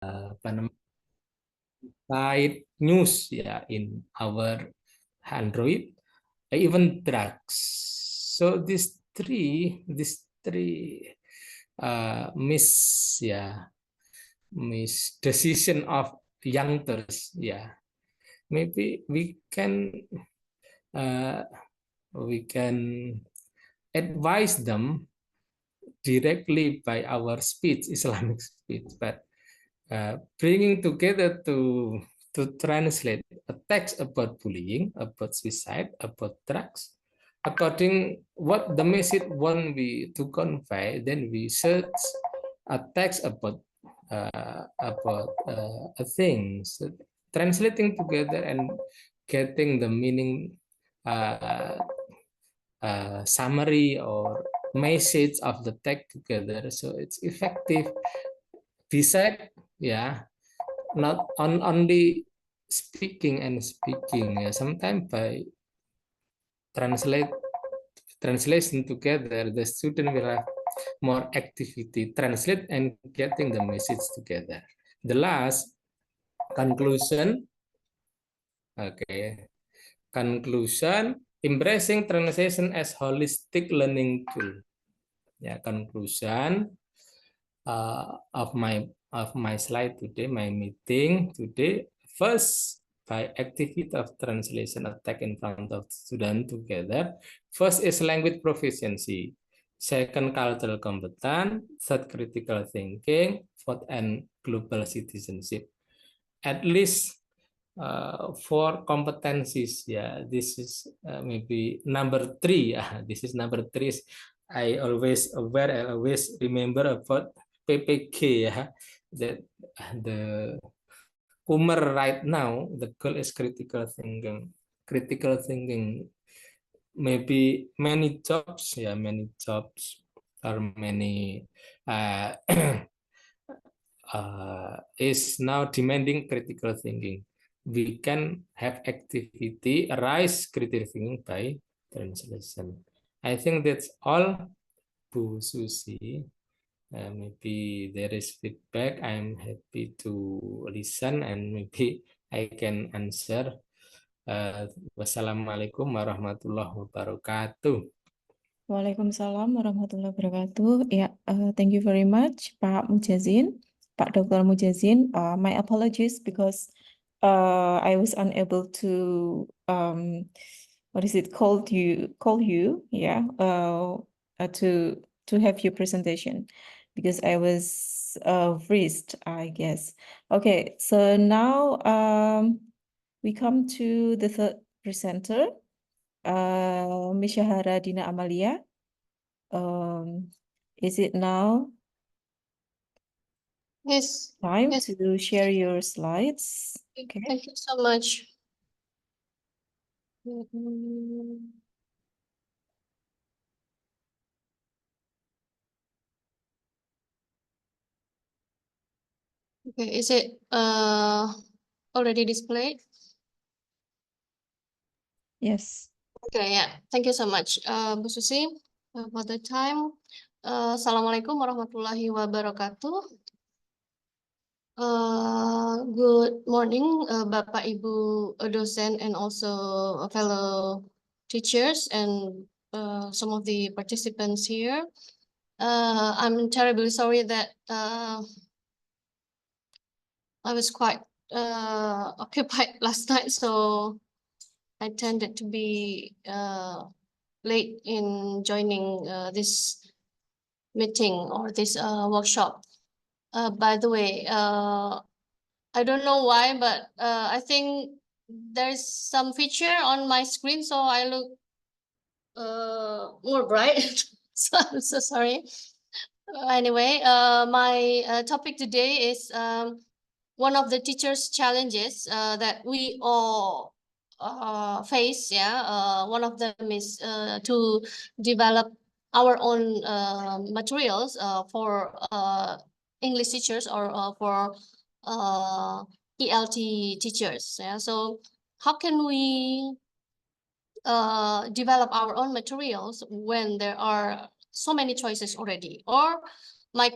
apa namanya, site news ya in our Android, even drugs. So these three miss ya miss decision of youngsters ya. Maybe uh, we can advise them directly by our speech, Islamic speech, but bringing together to translate a text about bullying, about suicide, about drugs, according what the message want we to convey, then we search a text about things, translating together and getting the meaning, uh, summary or message of the text together, so it's effective. Besides, yeah, not only speaking and speaking, yeah, sometimes by translate translation together, the student will have more activity, translate and getting the message together. The last conclusion, okay, conclusion, embracing translation as holistic learning tool. Ya, conclusion of my slide today, my meeting today. First, by activity of translation attack in front of student together. First is language proficiency. Second, cultural competence. Third, critical thinking. Fourth, and global citizenship. At least four competencies. Yeah, this is maybe number three. This is number three. I always aware. I always remember about PPK. Yeah, that the Kumar right now the goal is critical thinking. Critical thinking. Maybe many jobs. Yeah, many jobs or many uh, is now demanding critical thinking. We can have activity arise critical thinking by translation. I think that's all, Bu Susi. Maybe there is feedback. I'm happy to listen and maybe I can answer. Wassalamualaikum warahmatullahi wabarakatuh. Waalaikumsalam warahmatullahi wabarakatuh. Yeah, thank you very much, Pak Mujazin, Pak Dr. Mujazin. My apologies because I was unable to what is it called you yeah to have your presentation because I was freezed, I guess. Okay, so now we come to the third presenter. Ms. Shahara Dina Amalia, is it now Yes. time Yes. to share your slides? Okay. Thank you so much. Mhm. Okay, is it already displayed? Yes. Okay, yeah. Thank you so much, Bu Susi, for the time. Assalamualaikum warahmatullahi wabarakatuh. Good morning, Bapak Ibu dosen and also fellow teachers and some of the participants here. I'm terribly sorry that I was quite occupied last night, so I tended to be late in joining this meeting or this workshop. By the way, I don't know why, but I think there's some feature on my screen, so I look more bright. So I'm so sorry. Anyway, my topic today is one of the teachers' challenges that we all face. Yeah, one of them is to develop our own materials for English teachers or for ELT teachers. Yeah, so how can we develop our own materials when there are so many choices already? Or my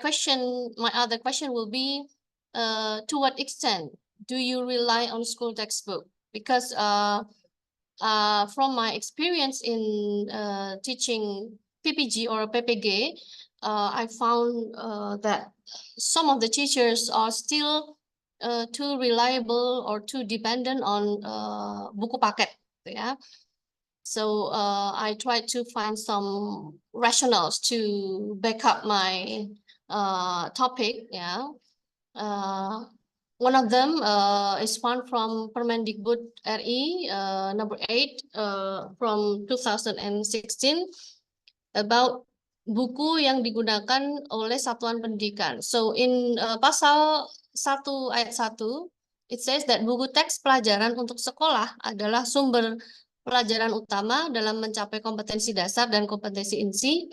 other question will be, to what extent do you rely on school textbook? Because from my experience in teaching PPG or PPG, I found that some of the teachers are still too reliable or too dependent on buku paket, yeah. So I tried to find some rationales to back up my topic, yeah. One of them is found from Permendikbud RI number 8 from 2016 about buku yang digunakan oleh satuan pendidikan. So in pasal 1 ayat 1, it says that buku teks pelajaran untuk sekolah adalah sumber pelajaran utama dalam mencapai kompetensi dasar dan kompetensi inti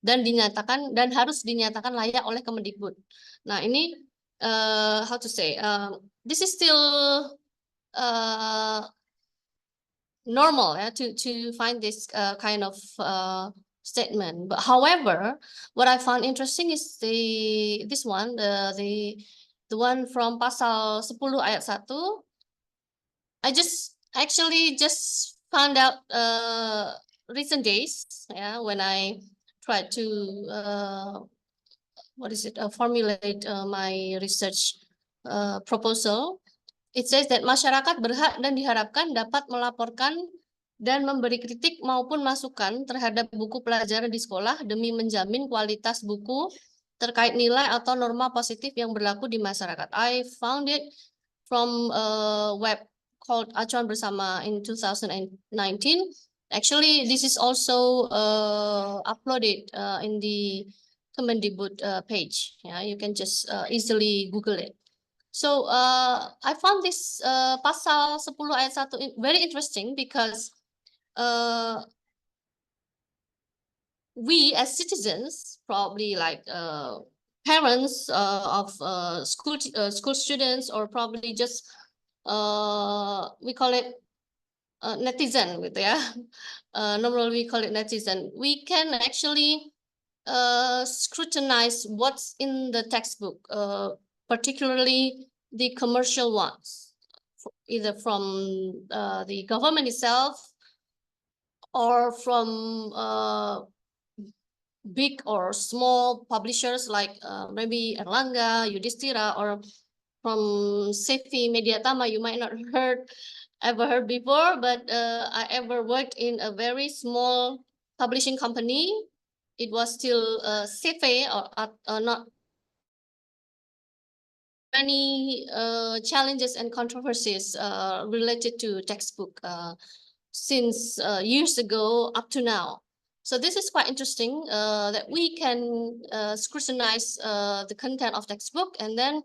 dan harus dinyatakan layak oleh Kemendikbud. Nah, ini how to say, this is still normal, yeah, to find this kind of statement. But however, what I found interesting is the one from pasal 10 ayat 1. I actually just found out recent days, yeah, when I tried to formulate my research proposal. It says that masyarakat berhak dan diharapkan dapat melaporkan dan memberi kritik maupun masukan terhadap buku pelajaran di sekolah demi menjamin kualitas buku terkait nilai atau norma positif yang berlaku di masyarakat. I found it from a web called Acuan Bersama in 2019. Actually, this is also uploaded in the Kemendikbud page. Yeah, you can just easily Google it. So I found this pasal 10 ayat 1 very interesting because we as citizens, probably like parents of school students, or probably just we call it netizen, gitu ya. Normally we call it netizen. We can actually scrutinize what's in the textbook, particularly the commercial ones, either from the government itself or from big or small publishers like maybe Erlangga, Yudhistira, or from Sefi Mediatama. You might not ever heard before, but I ever worked in a very small publishing company. It was still Sefi or not. Many challenges and controversies related to textbook since years ago up to now. So this is quite interesting that we can scrutinize the content of textbook and then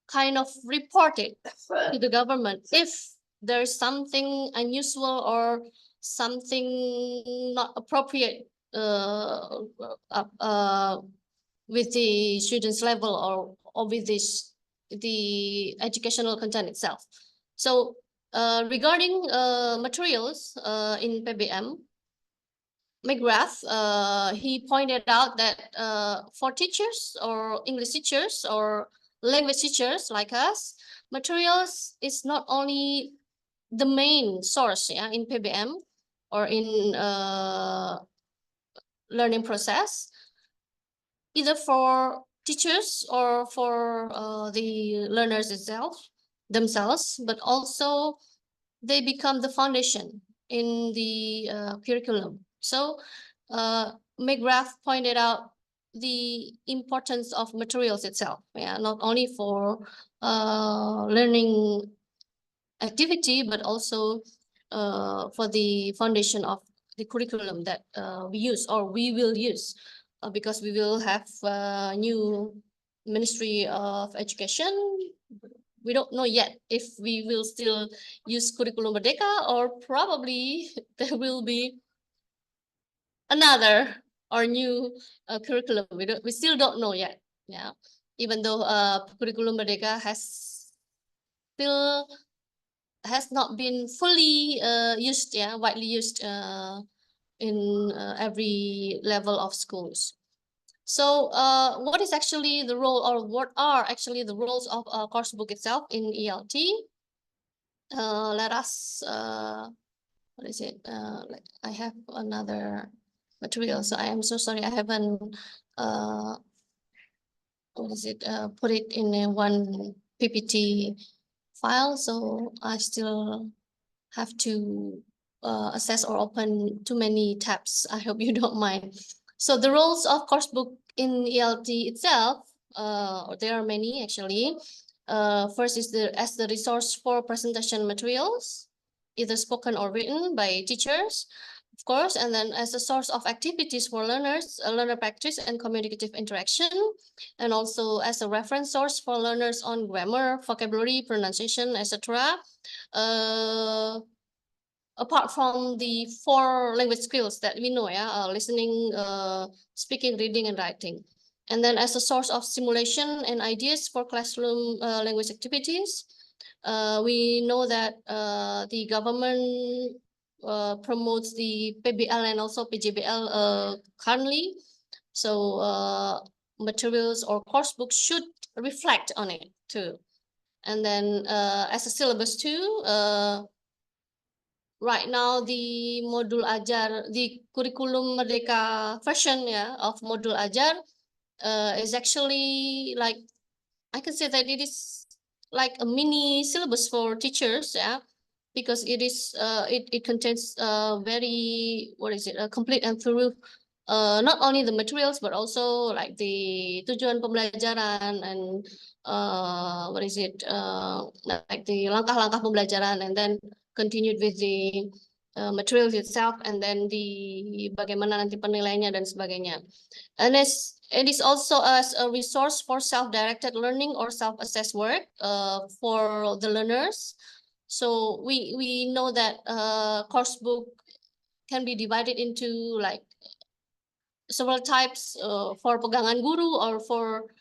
kind of report it to the government if there's something unusual or something not appropriate with the students' level or with the educational content itself. So regarding materials in PBM, McGrath, he pointed out that for teachers or English teachers or language teachers like us, materials is not only the main source, yeah, in PBM or in learning process, either for teachers or for the learners themselves, but also they become the foundation in the curriculum. So McGrath pointed out the importance of materials itself, yeah, not only for learning activity, but also for the foundation of the curriculum that we use or we will use. Because we will have a new Ministry of Education. We don't know yet if we will still use Kurikulum Merdeka or probably there will be another or new curriculum. We still don't know yet. Yeah, even though Kurikulum Merdeka has not been fully used, yeah, widely used in every level of schools. So what is actually the role, or what are actually the roles of a course book itself in ELT? Let us, what is it? I have another material, so I am so sorry I haven't, what is it? Put it in a one PPT file, so I still have to access or open too many tabs. I hope you don't mind. So the roles of course book in ELT itself, there are many actually. First is as the resource for presentation materials, either spoken or written by teachers, of course, and then as a source of activities for learners, learner practice and communicative interaction, and also as a reference source for learners on grammar, vocabulary, pronunciation, etc. Apart from the 4 language skills that we know, listening, speaking, reading, and writing. And then as a source of simulation and ideas for classroom language activities, we know that the government promotes the PBL and also PJBL currently. So materials or course books should reflect on it too. And then as a syllabus too, right now the modul ajar, the curriculum Merdeka version of modul ajar is actually like, I can say that it is like a mini syllabus for teachers, because it is it contains very, what is it, a complete and thorough, not only the materials but also like the tujuan pembelajaran and what is it, like the langkah-langkah pembelajaran, and then continued with the materials itself, and then the bagaimana nanti penilaiannya dan sebagainya. And it is also as a resource for self-directed learning or self-assessed work for the learners. So we know that course book can be divided into like several types for pegangan guru or for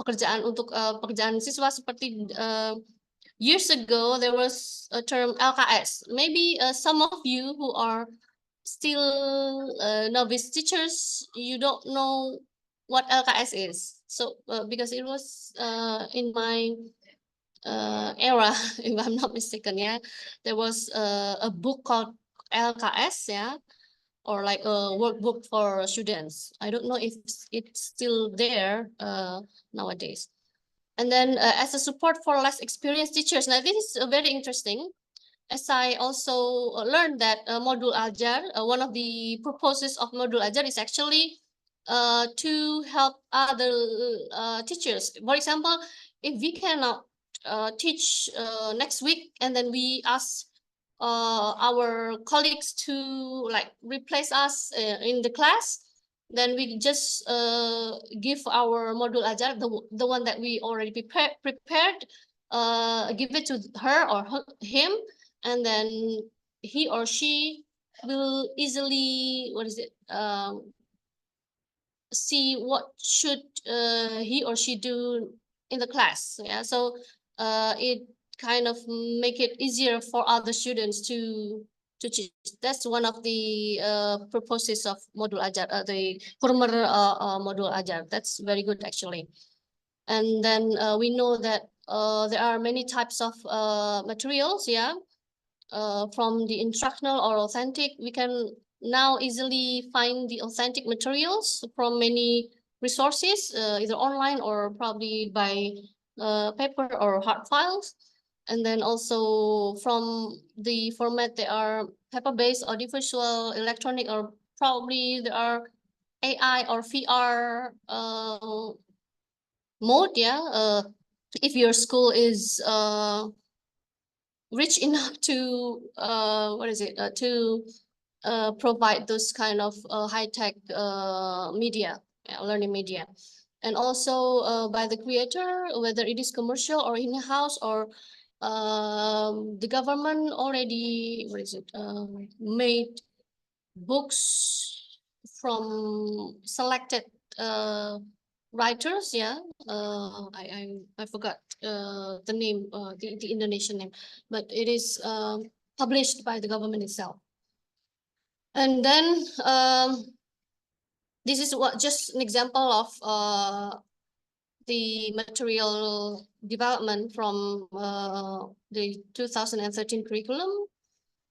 pekerjaan untuk pekerjaan siswa, seperti years ago there was a term LKS. Maybe some of you who are still novice teachers, you don't know what LKS is. So because it was in my era, if I'm not mistaken, there was a book called LKS, or like a workbook for students. I don't know if it's still there nowadays. And then as a support for less experienced teachers. Now this is very interesting, as I also learned that Modul Ajar, one of the purposes of Modul Ajar is actually to help other teachers. For example, if we cannot teach next week, and then we ask our colleagues to like replace us in the class, then we just give our Modul Ajar, the one that we already prepared, give it to her or him, and then he or she will easily, what is it, see what should he or she do in the class. So it kind of make it easier for other students to teach. That's one of the purposes of Modul Ajar, the former Modul Ajar. That's very good actually. And then we know that there are many types of materials, from the instructional or authentic. We can now easily find the authentic materials from many resources, either online or probably by paper or hard files. And then also from the format, there are paper-based, audiovisual, electronic, or probably there are AI or VR mode. If your school is rich enough to provide those kind of high-tech media, learning media. And also by the creator, whether it is commercial or in-house, or the government already made books from selected writers. I forgot the name, the Indonesian name, but it is published by the government itself. And then this is just an example of the material development from the 2013 curriculum,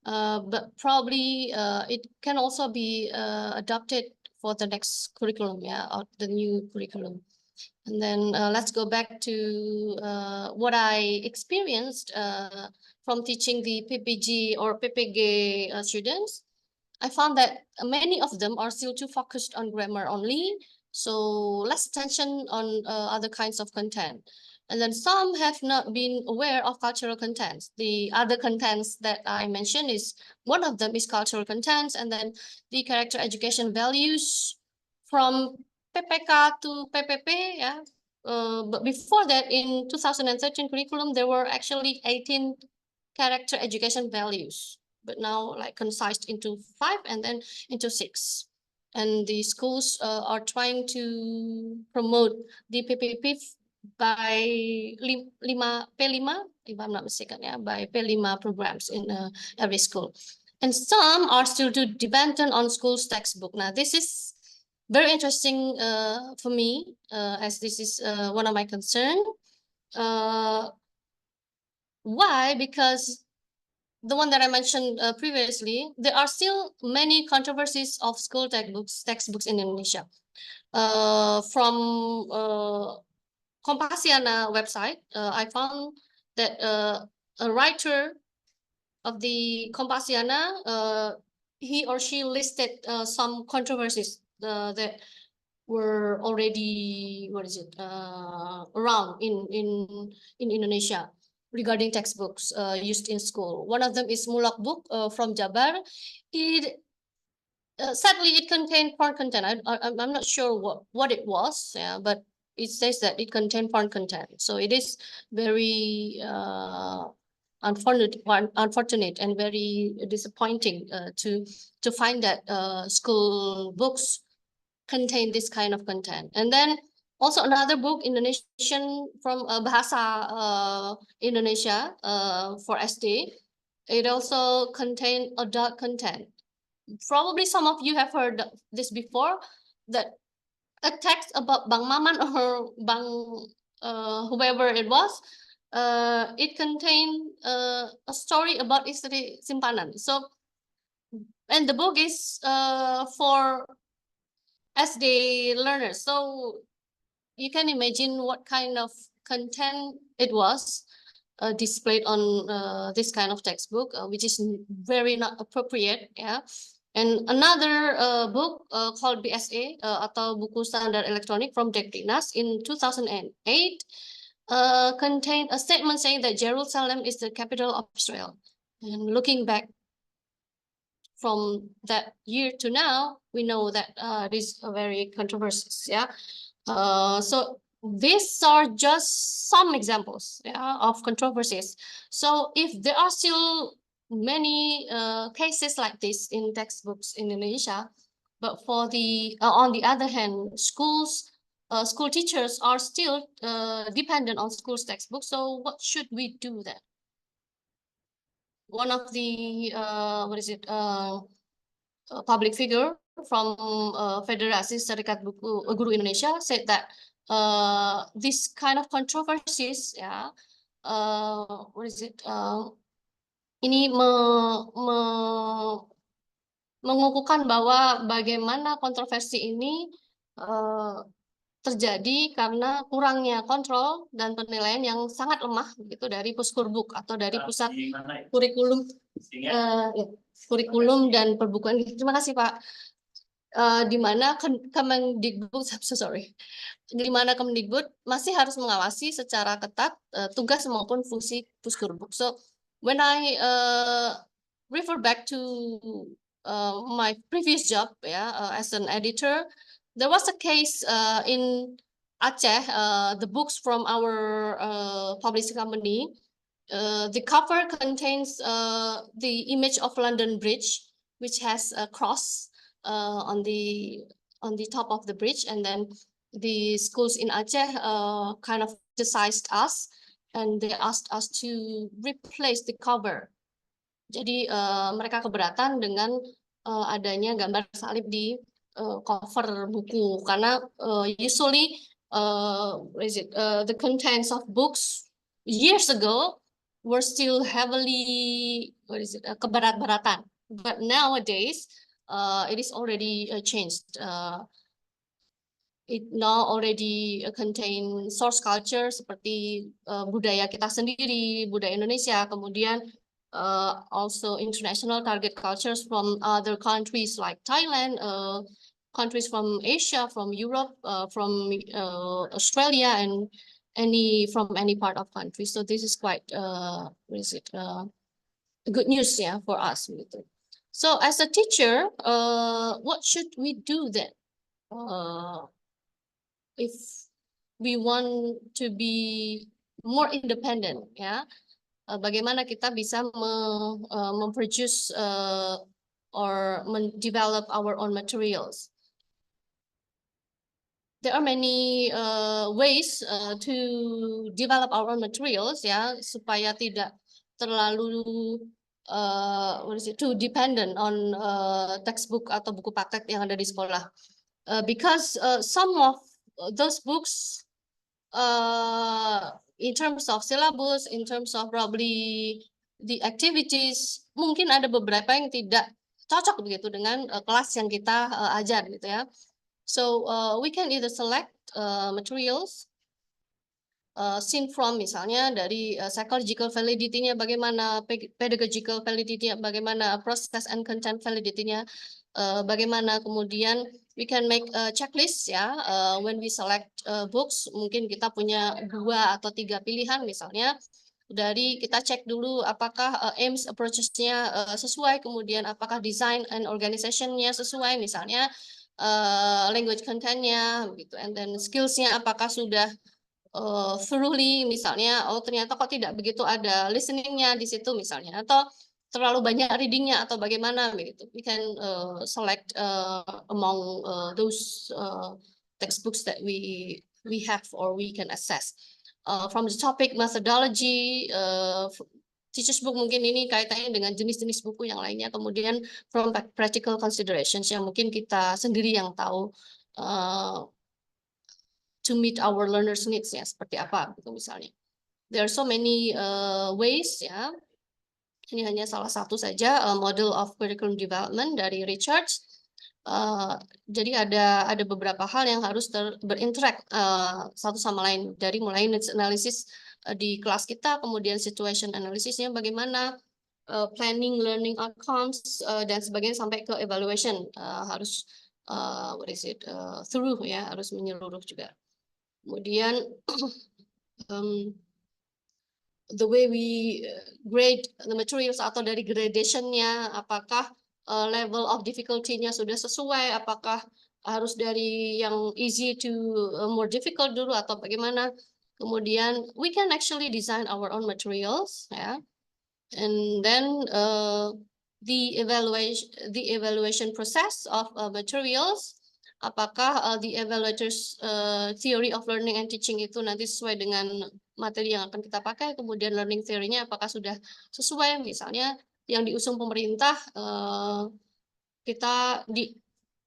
but probably it can also be adopted for the next curriculum, or the new curriculum. And then let's go back to what I experienced from teaching the PPG or PPG students. I found that many of them are still too focused on grammar only, so less attention on other kinds of content. And then some have not been aware of cultural contents. The other contents that I mentioned is, one of them is cultural contents, and then the character education values from PPK to PPP, but before that, in 2013 curriculum, there were actually 18 character education values, but now like concised into 5 and then into 6. And the schools are trying to promote the PPP by P5, if I'm not mistaken, by P5 programs in every school. And some are still too dependent on school's textbook. Now, this is very interesting for me, as this is one of my concerns. Why? Because the one that I mentioned previously, there are still many controversies of school textbooks in Indonesia. From Kompasiana website, I found that a writer of the Kompasiana, he or she listed some controversies that were already around in Indonesia regarding textbooks used in school. One of them is Mulak book from Jabar. Sadly, it contained porn content. I'm not sure what it was, but it says that it contained porn content. So it is very unfortunate and very disappointing to find that school books contain this kind of content. And then also another book, Indonesian from Bahasa Indonesia for SD. It also contained adult content. Probably some of you have heard this before, that a text about Bang Maman or Bang whoever it was, it contained a story about Istri Simpanan. So, and the book is for SD learners. So you can imagine what kind of content it was displayed on this kind of textbook, which is very not appropriate. And another book called BSA atau Buku Standar Elektronik from Dekdinas in 2008 contained a statement saying that Jerusalem is the capital of Israel. And looking back from that year to now, we know that this is very controversial. So these are just some examples of controversies. So if there are still many cases like this in textbooks in Indonesia, but for the on the other hand, school teachers are still dependent on school's textbooks. So what should we do then? One of the public figure from Federasi Serikat Guru Indonesia said that this kind of controversies, ini mengukuhkan bahwa bagaimana kontroversi ini terjadi karena kurangnya kontrol dan penilaian yang sangat lemah gitu dari Puskurbuk atau dari pusat kurikulum kurikulum dan perbukuan. Terima kasih Pak. Di mana Kemendikbud, di mana Kemendikbud masih harus mengawasi secara ketat tugas maupun fungsi Puskurbuk. So when I refer back to my previous job, as an editor, there was a case in Aceh. The books from our publishing company, the cover contains the image of London Bridge, which has a cross on the top of the bridge, and then the schools in Aceh kind of criticized us, and they asked us to replace the cover. Jadi mereka keberatan dengan adanya gambar salib di cover buku karena usually the contents of books years ago were still heavily keberat-beratan, but nowadays it is already changed. It now already contain source culture seperti budaya kita sendiri, budaya Indonesia, kemudian also international target cultures from other countries like Thailand, countries from Asia, from Europe, from Australia, and from any part of country. So this is quite good news, yeah, for us. So as a teacher, what should we do then? If we want to be more independent, ya, bagaimana kita bisa memproduce or develop our own materials. There are many ways to develop our own materials, ya, supaya tidak terlalu too dependent on textbook atau buku praktek yang ada di sekolah. Because some of those books, in terms of syllabus, in terms of probably the activities, mungkin ada beberapa yang tidak cocok begitu dengan kelas yang kita ajar gitu ya. So we can either select materials seen from misalnya dari psychological validity-nya bagaimana, pedagogical validity-nya bagaimana, process and content validity-nya bagaimana, kemudian we can make a checklist, ya, when we select books, mungkin kita punya 2 atau 3 pilihan misalnya, dari kita cek dulu apakah aims approaches-nya sesuai, kemudian apakah design and organization-nya sesuai, misalnya language content-nya gitu, and then skills-nya apakah sudah thoroughly, misalnya ternyata kok tidak begitu ada listening-nya di situ misalnya, atau terlalu banyak reading-nya atau bagaimana begitu. We can select among those textbooks that we have or we can assess. From the topic methodology, teacher's book mungkin ini kaitannya dengan jenis-jenis buku yang lainnya, kemudian from practical considerations yang mungkin kita sendiri yang tahu to meet our learners needs, ya, seperti apa gitu misalnya. There are so many ways, ya. Ini hanya salah satu saja model of curriculum development dari Richards. Jadi ada beberapa hal yang harus berinteract satu sama lain, dari mulai needs analysis di kelas kita, kemudian situation analysisnya bagaimana, planning learning outcomes dan sebagainya, sampai ke evaluation harus through, ya, harus menyeluruh juga. Kemudian the way we grade the materials atau dari gradation-nya, apakah level of difficulty-nya sudah sesuai, apakah harus dari yang easy to more difficult dulu atau bagaimana. Kemudian we can actually design our own materials, ya, and then the evaluation process of materials, apakah the evaluators theory of learning and teaching itu nanti sesuai dengan materi yang akan kita pakai, kemudian learning theory-nya apakah sudah sesuai, misalnya yang diusung pemerintah,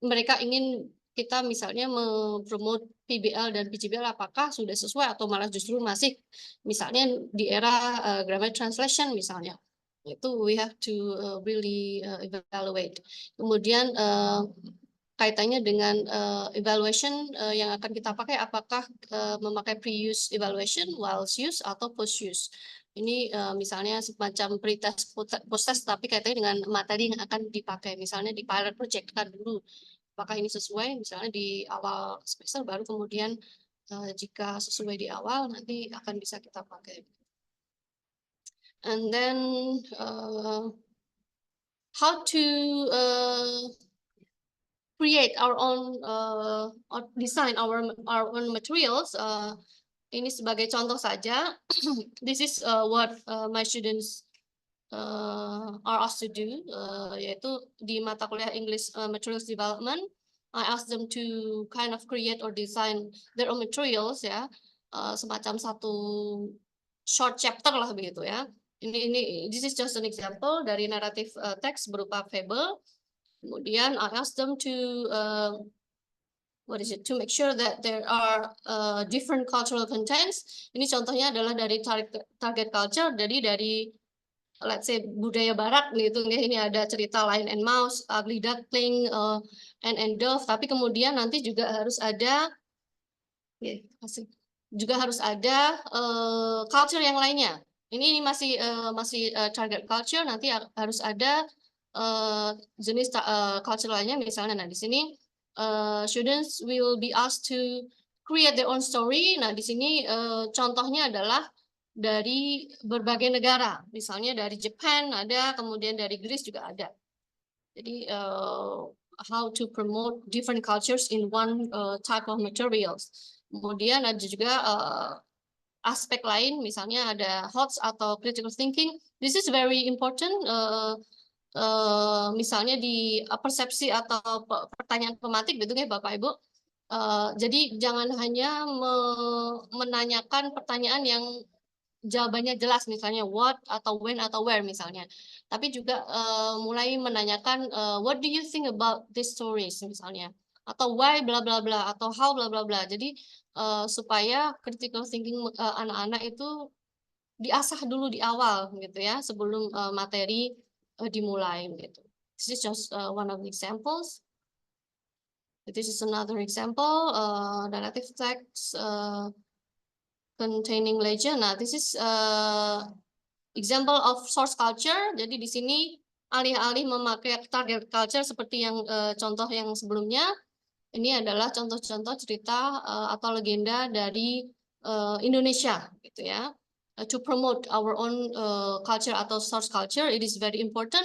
mereka ingin kita misalnya mempromote PBL dan PJBL, apakah sudah sesuai atau malah justru masih misalnya di era grammar translation misalnya. Itu we have to really evaluate. Kemudian kaitannya dengan evaluation yang akan kita pakai, apakah memakai pre-use evaluation, whilst use, atau post-use. Ini misalnya semacam pre-test, post-test, tapi kaitannya dengan materi yang akan dipakai. Misalnya di pilot project kan dulu, apakah ini sesuai, misalnya di awal semester, baru kemudian jika sesuai di awal, nanti akan bisa kita pakai. And then how to create our own or design our own materials. Ini sebagai contoh saja. This is what my students are asked to do, yaitu di mata kuliah English Materials Development. I asked them to kind of create or design their own materials, ya, semacam satu short chapter lah begitu, ya. This is just an example dari narrative text berupa fable. Kemudian I asked them to to make sure that there are different cultural contents. Ini contohnya adalah dari target culture, jadi dari let's say budaya barat gitu ya. Ini ada cerita Lion and Mouse, Ugly Duckling, and Dove, tapi kemudian nanti juga harus ada culture yang lainnya. Ini masih target culture, nanti harus ada jenis culture lainnya, misalnya. Nah, di sini students will be asked to create their own story. Nah, di sini contohnya adalah dari berbagai negara, misalnya dari Jepang ada, kemudian dari Greece juga ada. Jadi how to promote different cultures in one type of materials. Kemudian ada juga aspek lain, misalnya ada HOTS atau critical thinking. This is very important. Misalnya di persepsi atau pertanyaan pematik gitu ya Bapak Ibu. Jadi jangan hanya menanyakan pertanyaan yang jawabannya jelas, misalnya what atau when atau where misalnya. Tapi juga mulai menanyakan what do you think about these stories misalnya. Atau why bla bla bla atau how bla bla bla. Jadi supaya critical thinking anak-anak itu diasah dulu di awal gitu ya, sebelum materi dimulai gitu. This is just one of the examples. This is another example, narrative text containing legend. Nah, this is example of source culture. Jadi di sini alih-alih memakai target culture seperti yang contoh yang sebelumnya, ini adalah contoh-contoh cerita atau legenda dari Indonesia gitu ya. To promote our own culture atau source culture, it is very important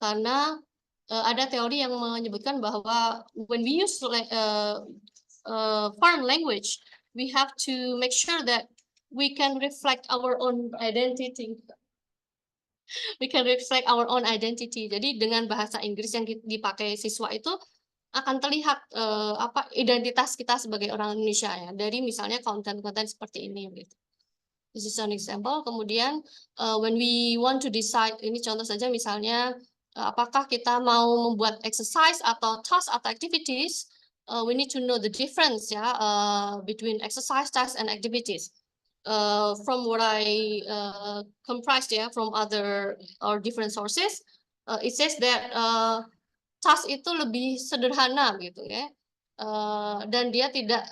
karena ada teori yang menyebutkan bahwa when we use foreign language, we have to make sure that we can reflect our own identity. We can reflect our own identity. Jadi dengan bahasa Inggris yang dipakai siswa itu akan terlihat identitas kita sebagai orang Indonesia ya, dari misalnya konten-konten seperti ini gitu. This is an example. Kemudian when we want to decide, ini contoh saja misalnya apakah kita mau membuat exercise atau task atau activities, we need to know the difference ya between exercise, task and activities. From what I comprised from other or different sources, it says that task itu lebih sederhana gitu ya, dan dia tidak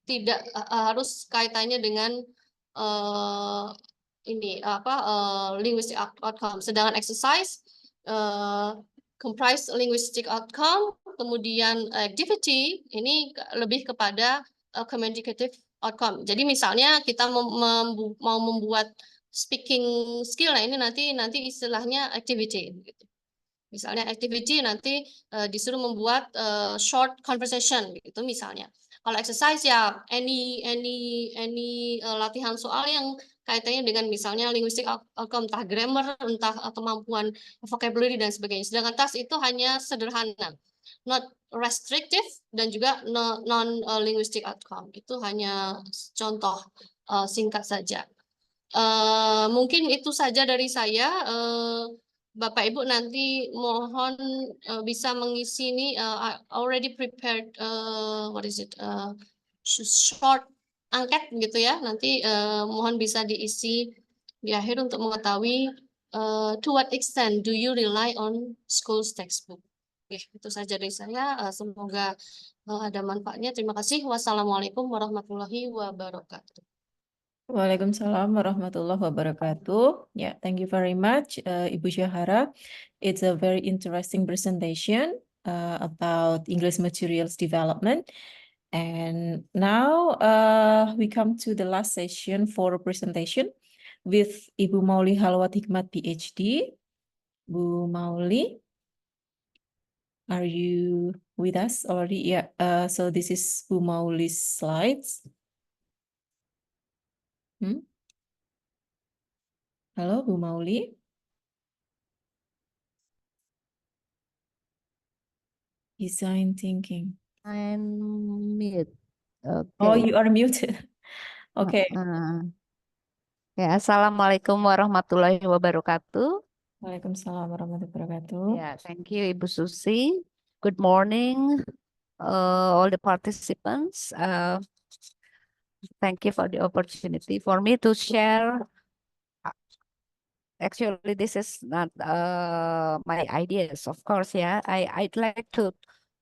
tidak harus kaitannya dengan linguistic outcome. Sedangkan exercise comprise linguistic outcome, kemudian activity ini lebih kepada communicative outcome. Jadi misalnya kita mau membuat speaking skill, nah ini nanti istilahnya activity gitu. Misalnya activity nanti disuruh membuat short conversation gitu misalnya. Kalau exercise ya any latihan soal yang kaitannya dengan misalnya linguistic outcome, entah grammar, entah kemampuan vocabulary dan sebagainya. Sedangkan task itu hanya sederhana, not restrictive dan juga non linguistic outcome. Itu hanya contoh singkat saja. Mungkin itu saja dari saya. Bapak Ibu nanti mohon bisa mengisi ini. I already prepared short angket gitu ya. Nanti mohon bisa diisi di akhir untuk mengetahui to what extent do you rely on school's textbook. Oke, itu saja dari saya. Semoga ada manfaatnya. Terima kasih. Wassalamualaikum warahmatullahi wabarakatuh. Waalaikumsalam warahmatullahi wabarakatuh. Yeah, thank you very much, Ibu Syahara. It's a very interesting presentation about English materials development. And now we come to the last session for presentation with Ibu Mauli Halwat Hikmat, PhD. Bu Mauli, are you with us already? Yeah, so this is Bu Mauli's slides. Halo, Bu Mauli. Design thinking. I'm mute. Oh, Okay. you are muted. Okay. Ya, Assalamualaikum warahmatullahi wabarakatuh. Waalaikumsalam warahmatullahi wabarakatuh. Yeah, thank you, Ibu Susi. Good morning, all the participants. Thank you for the opportunity for me to share. Actually, this is not my ideas, of course. Yeah, I'd like to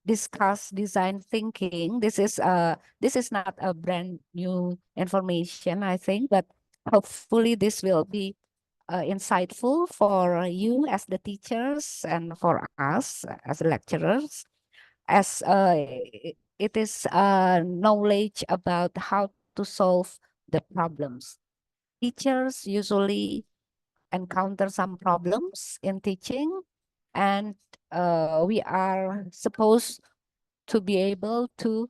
discuss design thinking. This is not a brand new information, I think, but hopefully this will be insightful for you as the teachers and for us as lecturers, as it is knowledge about how to solve the problems. Teachers usually encounter some problems in teaching, and we are supposed to be able to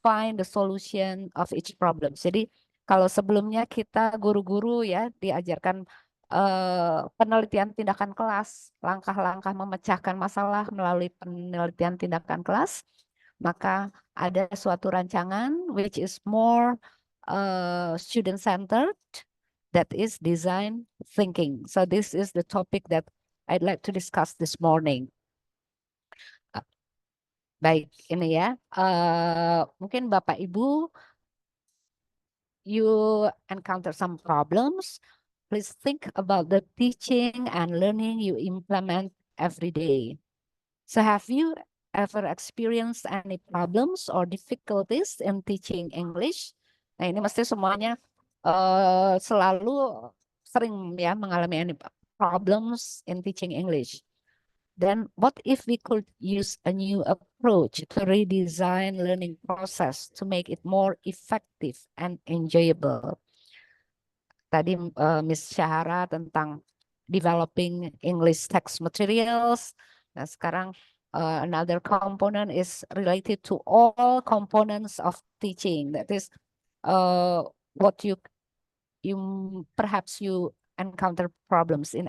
find the solution of each problem. Jadi kalau sebelumnya kita guru-guru ya diajarkan penelitian tindakan kelas, langkah-langkah memecahkan masalah melalui penelitian tindakan kelas, maka ada suatu rancangan which is more student centered, that is design thinking. So this is the topic that I'd like to discuss this morning. Baik, ini ya. Mungkin Bapak Ibu, you encounter some problems. Please think about the teaching and learning you implement every day. So have you ever experienced any problems or difficulties in teaching English? Nah, ini mesti semuanya selalu sering ya mengalami any problems in teaching English. Then what if we could use a new approach to redesign learning process to make it more effective and enjoyable? Tadi Miss Syahara tentang developing English text materials. Nah, sekarang another component is related to all components of teaching. That is what you perhaps you encounter problems in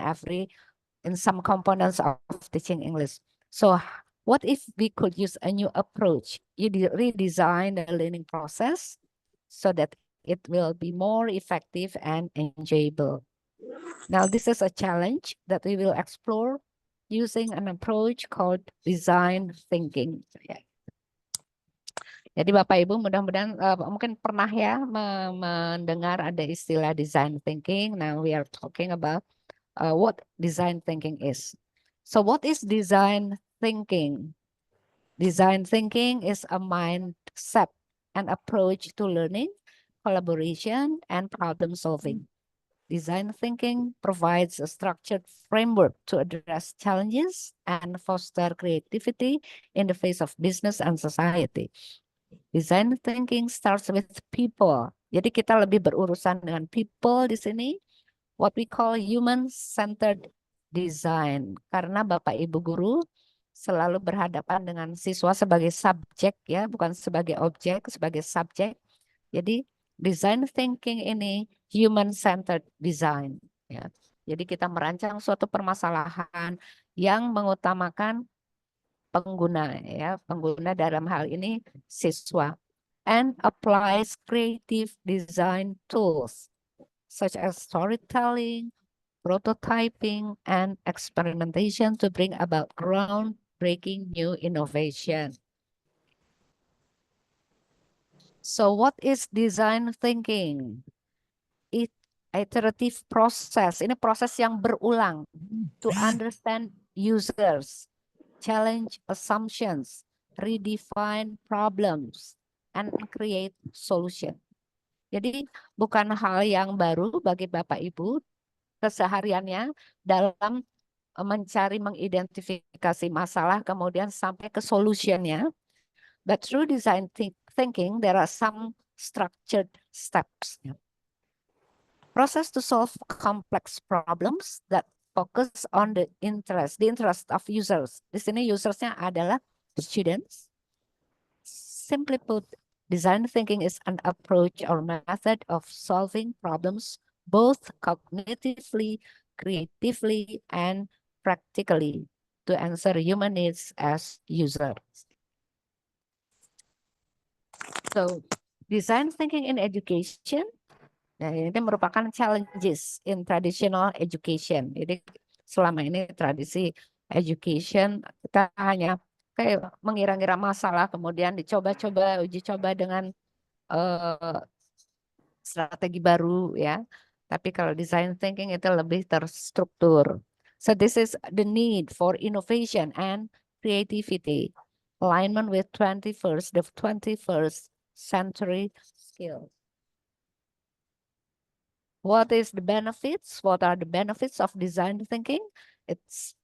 some components of teaching English. So what if we could use a new approach? You redesign the learning process so that it will be more effective and enjoyable. Now, this is a challenge that we will explore using an approach called design thinking. Jadi Bapak Ibu mudah-mudahan mungkin pernah ya mendengar ada istilah design thinking. Now we are talking about what design thinking is. So what is design thinking? Design thinking is a mindset and approach to learning, collaboration, and problem solving. Design thinking provides a structured framework to address challenges and foster creativity in the face of business and society. Design thinking starts with people. Jadi kita lebih berurusan dengan people di sini. What we call human-centered design. Karena Bapak Ibu guru selalu berhadapan dengan siswa sebagai subjek ya, bukan sebagai objek, sebagai subjek. Jadi design thinking ini human-centered design. Ya. Jadi kita merancang suatu permasalahan yang mengutamakan pengguna ya, pengguna dalam hal ini siswa, and applies creative design tools such as storytelling, prototyping, and experimentation to bring about groundbreaking new innovation. So what is design thinking? It iterative process. Ini proses yang berulang to understand users, challenge assumptions, redefine problems, and create solution. Jadi bukan hal yang baru bagi Bapak Ibu kesehariannya dalam mencari mengidentifikasi masalah kemudian sampai ke solutionnya. But through design thinking there are some structured steps. Process to solve complex problems that focus on the interest of users. Di sini usersnya adalah students. Simply put, design thinking is an approach or method of solving problems both cognitively, creatively, and practically to answer human needs as users. So, design thinking in education, nah, ini merupakan challenges in traditional education. Jadi selama ini tradisi education kita hanya kayak mengira-ngira masalah, kemudian dicoba-coba, uji coba dengan strategi baru ya. Tapi kalau design thinking itu lebih terstruktur. So this is the need for innovation and creativity, alignment with the 21st century skills. What is the benefits? What are the benefits of design thinking? It's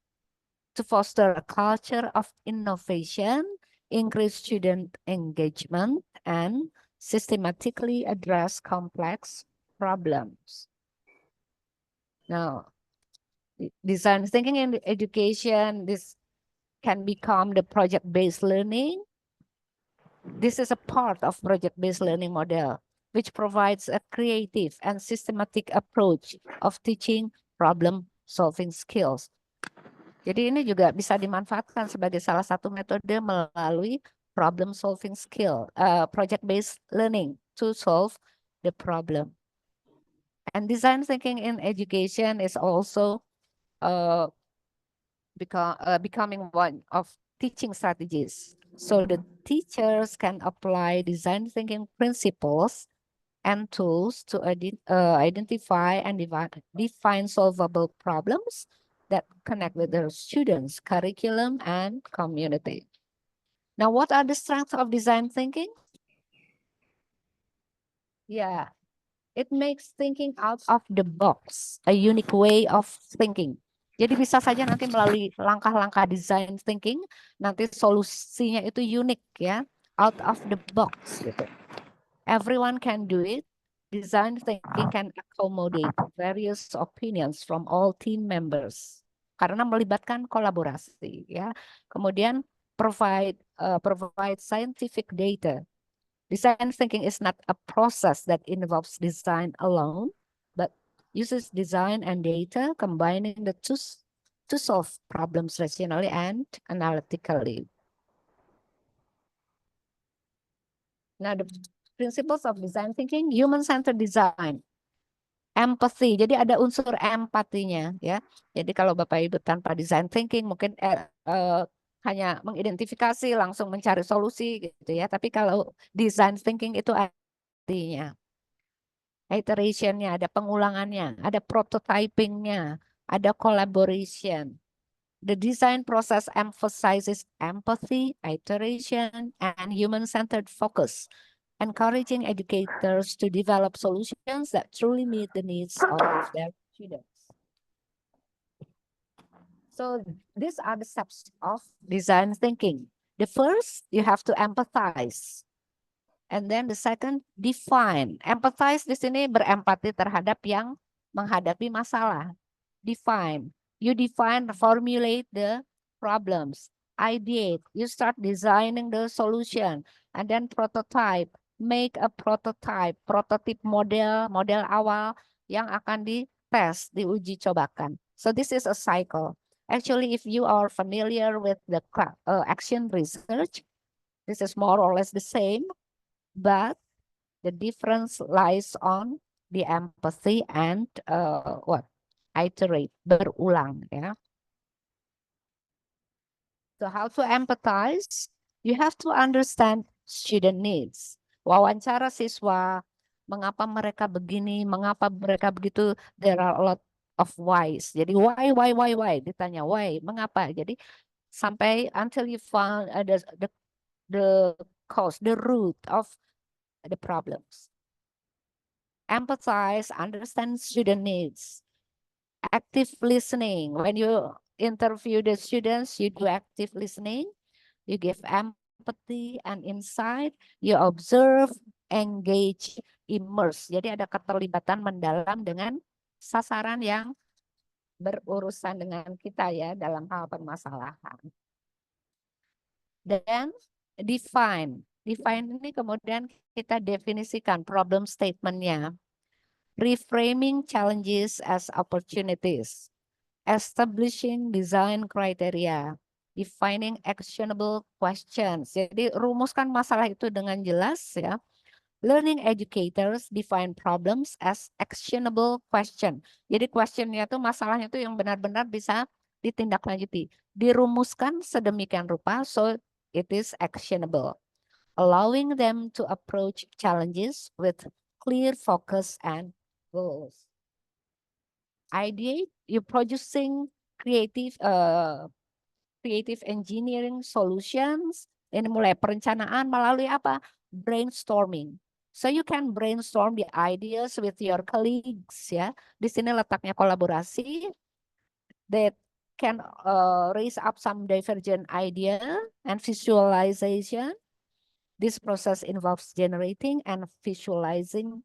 to foster a culture of innovation, increase student engagement, and systematically address complex problems. Now, design thinking in education, this can become the project-based learning. This is a part of project-based learning model, which provides a creative and systematic approach of teaching problem-solving skills. Jadi ini juga bisa dimanfaatkan sebagai salah satu metode melalui problem-solving skill, project-based learning to solve the problem. And design thinking in education is also becoming one of teaching strategies. So the teachers can apply design thinking principles and tools to identify and define solvable problems that connect with their students, curriculum, and community. Now, what are the strengths of design thinking? Yeah, it makes thinking out of the box, a unique way of thinking. Jadi bisa saja nanti melalui langkah-langkah design thinking, nanti solusinya itu unik ya, out of the box gitu. Everyone can do it. Design thinking can accommodate various opinions from all team members karena melibatkan kolaborasi ya. Kemudian provide scientific data. Design thinking is not a process that involves design alone, but uses design and data, combining the two to solve problems rationally and analytically. Now, the principles of design thinking, human-centered design, empathy. Jadi ada unsur empatinya ya. Jadi kalau Bapak Ibu tanpa design thinking mungkin hanya mengidentifikasi langsung mencari solusi gitu ya. Tapi kalau design thinking itu artinya iterationnya, ada pengulangannya, ada prototypingnya, ada collaboration. The design process emphasizes empathy, iteration, and human-centered focus, encouraging educators to develop solutions that truly meet the needs of their students. So these are the steps of design thinking. The first, you have to empathize. And then the second, define. Empathize di sini berempati terhadap yang menghadapi masalah. Define. You define, formulate the problems. Ideate. You start designing the solution. And then prototype. Make a prototype. Prototype model awal yang akan dites, diuji cobakan. So this is a cycle. Actually, if you are familiar with the action research, this is more or less the same, but the difference lies on the empathy and iterate, berulang ya. So how to empathize? You have to understand student needs. Wawancara siswa, mengapa mereka begini, mengapa mereka begitu, there are a lot of whys. Jadi why, ditanya why, mengapa. Jadi sampai until you found the cause, the root of the problems. Empathize, understand student needs. Active listening. When you interview the students, you do active listening. You give empathy and insight. You observe, engage, immerse. Jadi ada keterlibatan mendalam dengan sasaran yang berurusan dengan kita ya dalam hal permasalahan. Dan define. Define ini kemudian kita definisikan problem statement-nya. Reframing challenges as opportunities. Establishing design criteria. Defining actionable questions. Jadi rumuskan masalah itu dengan jelas ya. Learning educators define problems as actionable question. Jadi questionnya tuh masalahnya tuh yang benar-benar bisa ditindaklanjuti, dirumuskan sedemikian rupa so it is actionable, allowing them to approach challenges with clear focus and goals. Ideate, you producing creative engineering solutions. Ini mulai perencanaan melalui apa? Brainstorming. So you can brainstorm the ideas with your colleagues ya. Di sini letaknya kolaborasi that can raise up some divergent idea and visualization. This process involves generating and visualizing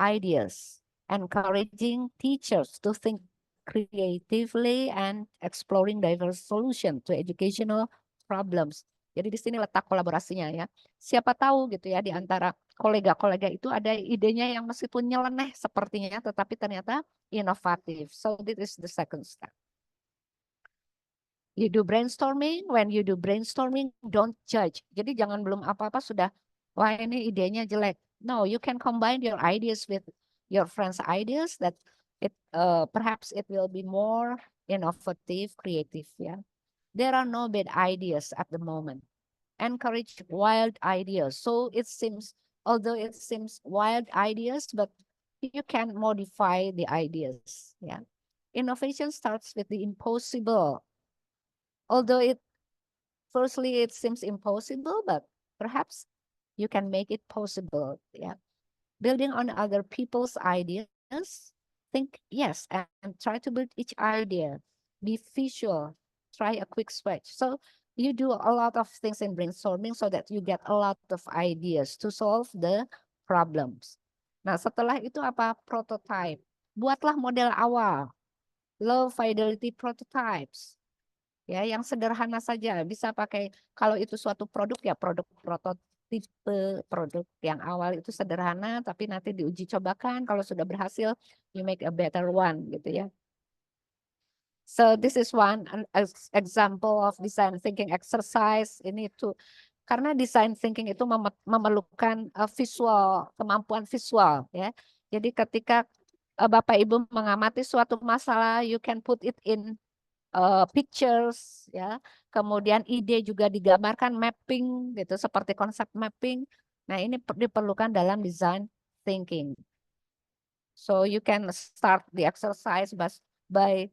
ideas, encouraging teachers to think creatively and exploring diverse solutions to educational problems. Jadi di sini letak kolaborasinya ya. Siapa tahu gitu ya di antara kolega-kolega itu ada idenya yang meskipun nyeleneh sepertinya tetapi ternyata inovatif. So this is the second step. You do brainstorming. When you do brainstorming, don't judge. Jadi jangan belum apa-apa sudah, wah ini idenya jelek. No, you can combine your ideas with your friends' ideas that it perhaps it will be more innovative, creative. Yeah, there are no bad ideas at the moment. Encourage wild ideas. So it seems, although it seems wild ideas, but you can modify the ideas. Yeah, innovation starts with the impossible. Although firstly it seems impossible, but perhaps you can make it possible. Yeah, building on other people's ideas. Think yes, and try to build each idea. Be visual. Try a quick sketch. So you do a lot of things in brainstorming so that you get a lot of ideas to solve the problems. Nah, setelah itu apa? Prototype. Buatlah model awal. Low fidelity prototypes. Ya, yang sederhana saja bisa pakai, kalau itu suatu produk ya produk prototipe, produk yang awal itu sederhana tapi nanti diuji cobakan, kalau sudah berhasil you make a better one gitu ya. So this is one example of design thinking exercise. Ini tuh karena design thinking itu memerlukan visual, kemampuan visual ya. Jadi ketika Bapak Ibu mengamati suatu masalah, you can put it in pictures ya, kemudian ide juga digambarkan, mapping gitu seperti konsep mapping. Nah ini diperlukan dalam design thinking. So you can start the exercise by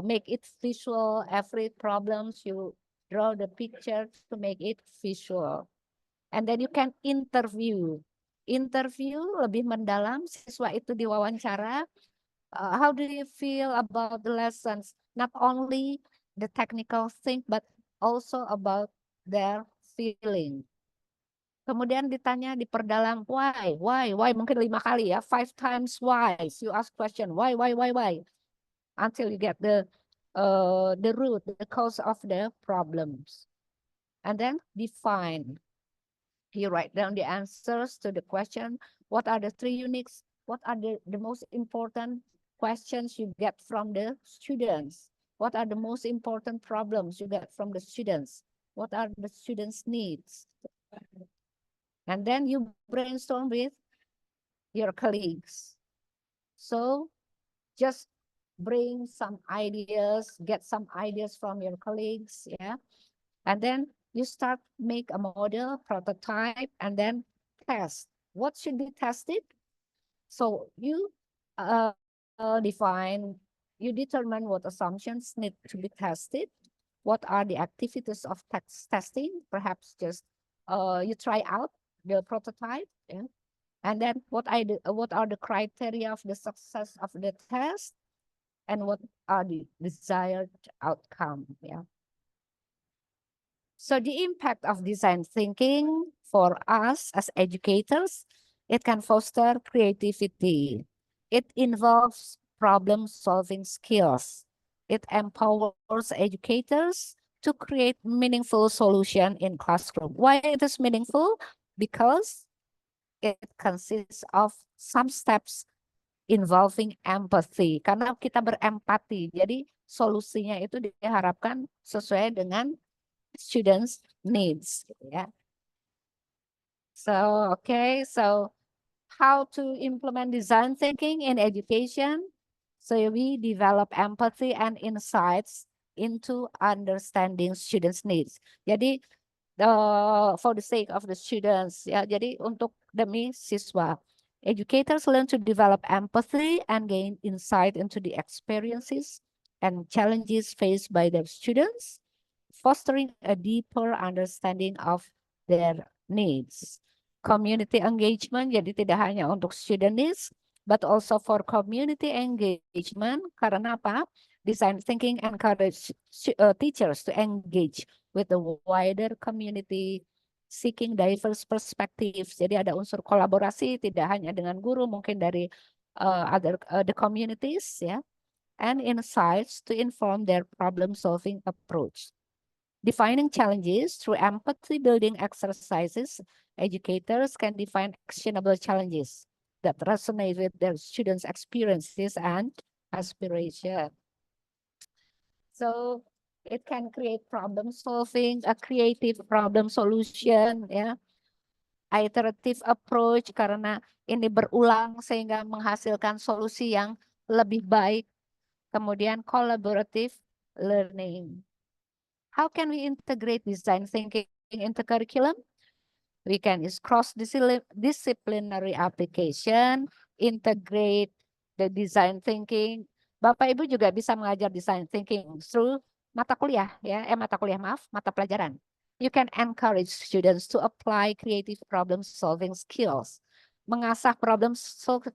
make it visual. Every problems you draw the picture to make it visual, and then you can interview lebih mendalam, siswa itu diwawancara. How do you feel about the lessons? Not only the technical thing, but also about their feeling. Kemudian ditanya, diperdalam, why, mungkin 5 kali ya, 5 times why. You ask question, why, until you get the root, the cause of the problems. And then define. You write down the answers to the question. What are the 3 units? What are the most important questions you get from the students? What are the most important problems you get from the students? What are the students' needs? And then you brainstorm with your colleagues. So just bring some ideas, get some ideas from your colleagues, yeah. And then you start make a model, prototype, and then test. What should be tested? So you determine what assumptions need to be tested. What are the activities of testing? Perhaps just you try out the prototype, yeah? And then what are the criteria of the success of the test, and what are the desired outcome? Yeah. So the impact of design thinking for us as educators, it can foster creativity. It involves problem-solving skills. It empowers educators to create meaningful solution in classroom. Why it is meaningful? Because it consists of some steps involving empathy. Karena kita berempati, jadi solusinya itu diharapkan sesuai dengan students' needs. Ya. So, okay, so how to implement design thinking in education? So we develop empathy and insights into understanding students' needs. Jadi for the sake of the students, ya. Jadi untuk demi siswa, educators learn to develop empathy and gain insight into the experiences and challenges faced by their students, fostering a deeper understanding of their needs. Community engagement, jadi tidak hanya untuk student needs, but also for community engagement. Karena apa? Design thinking encourage teachers to engage with the wider community, seeking diverse perspectives. Jadi ada unsur kolaborasi, tidak hanya dengan guru, mungkin dari the communities, ya, and insights to inform their problem-solving approach. Defining challenges through empathy building exercises, educators can define actionable challenges that resonate with their students' experiences and aspirations. So it can create problem solving, a creative problem solution, ya, iterative approach karena ini berulang sehingga menghasilkan solusi yang lebih baik. Kemudian collaborative learning. How can we integrate design thinking into curriculum? We can use cross-disciplinary application, integrate the design thinking. Bapak Ibu juga bisa mengajar design thinking through mata kuliah, ya, mata pelajaran. You can encourage students to apply creative problem solving skills. Mengasah problem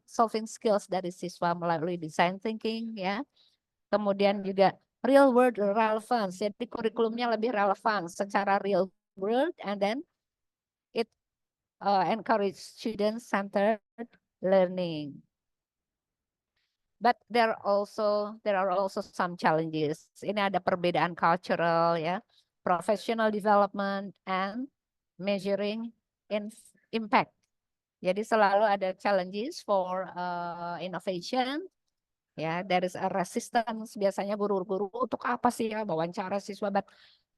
solving skills dari siswa melalui design thinking, ya. Kemudian juga real world relevance, jadi kurikulumnya lebih relevan secara real world, and then it encourage student-centered learning. But there are also some challenges. Ini ada perbedaan cultural, ya, professional development and measuring impact. Jadi selalu ada challenges for innovation. Ya, there is a resistance, biasanya guru-guru untuk apa sih ya wawancara siswa, but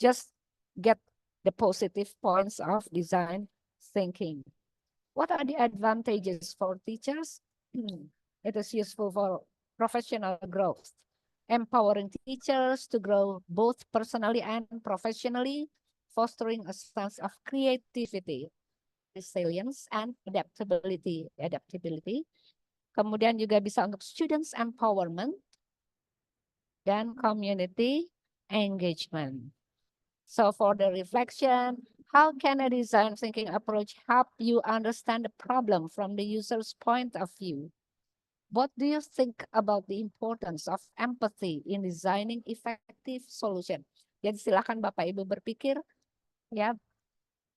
just get the positive points of design thinking. What are the advantages for teachers? It is useful for professional growth, empowering teachers to grow both personally and professionally, fostering a sense of creativity, resilience, and adaptability. Kemudian juga bisa untuk students empowerment dan community engagement. So for the reflection, how can a design thinking approach help you understand the problem from the user's point of view? What do you think about the importance of empathy in designing effective solution? Jadi silakan Bapak Ibu berpikir, ya,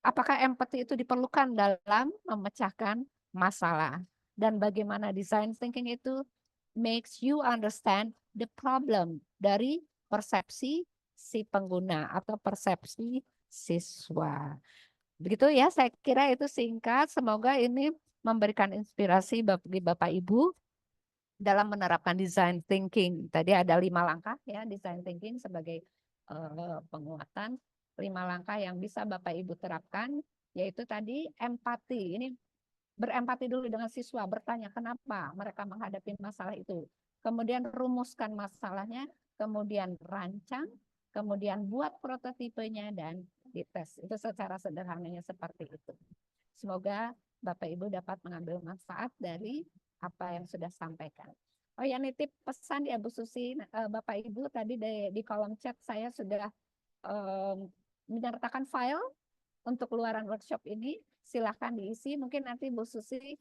apakah empathy itu diperlukan dalam memecahkan masalah? Dan bagaimana design thinking itu makes you understand the problem dari persepsi si pengguna atau persepsi siswa. Begitu ya, saya kira itu singkat. Semoga ini memberikan inspirasi bagi Bapak Ibu dalam menerapkan design thinking. Tadi ada 5 langkah ya, design thinking sebagai penguatan. 5 langkah yang bisa Bapak Ibu terapkan, yaitu tadi empati. Ini berempati dulu dengan siswa, bertanya kenapa mereka menghadapi masalah itu. Kemudian rumuskan masalahnya, kemudian rancang, kemudian buat prototipenya dan dites. Itu secara sederhananya seperti itu. Semoga Bapak Ibu dapat mengambil manfaat dari apa yang sudah sampaikan. Oh ya, nitip pesan ya Bu Susi, Bapak Ibu tadi di kolom chat saya sudah menyertakan file untuk keluaran workshop ini. Silahkan diisi, mungkin nanti Bu Susi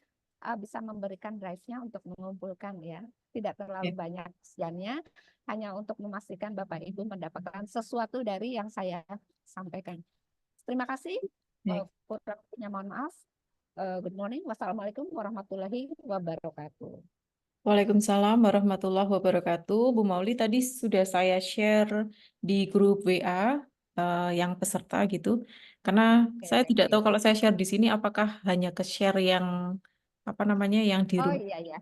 bisa memberikan drive-nya untuk mengumpulkan ya. Tidak terlalu banyak isiannya, hanya untuk memastikan Bapak Ibu mendapatkan sesuatu dari yang saya sampaikan. Terima kasih. Kurang lebihnya mohon maaf. Good morning. Wassalamualaikum warahmatullahi wabarakatuh. Waalaikumsalam warahmatullahi wabarakatuh. Bu Mauli tadi sudah saya share di grup WA yang peserta gitu. Karena saya tidak tahu kalau saya share di sini apakah hanya ke share yang apa namanya yang di Oh room. iya.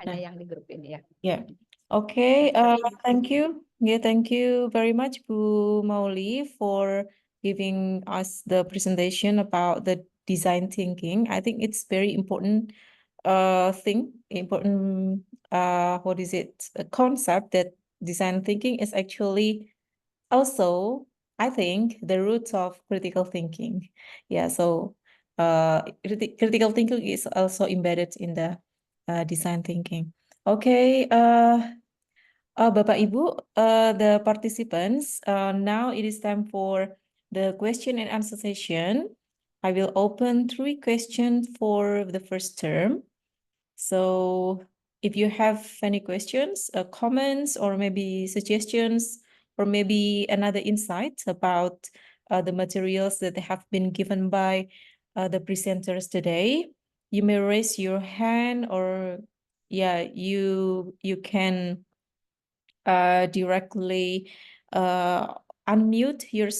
Hanya yang di grup ini ya. Yeah. Okay, thank you. Yeah, thank you very much Bu Mauli for giving us the presentation about the design thinking. I think it's very important what is it, a concept that design thinking is actually also, I think, the roots of critical thinking. Yeah, so critical thinking is also embedded in the design thinking. Okay, Bapak Ibu, the participants, now it is time for the question and answer session. I will open 3 questions for the first term. So if you have any questions, comments, or maybe suggestions, or maybe another insight about the materials that have been given by the presenters today, you may raise your hand, or yeah, you can directly unmute your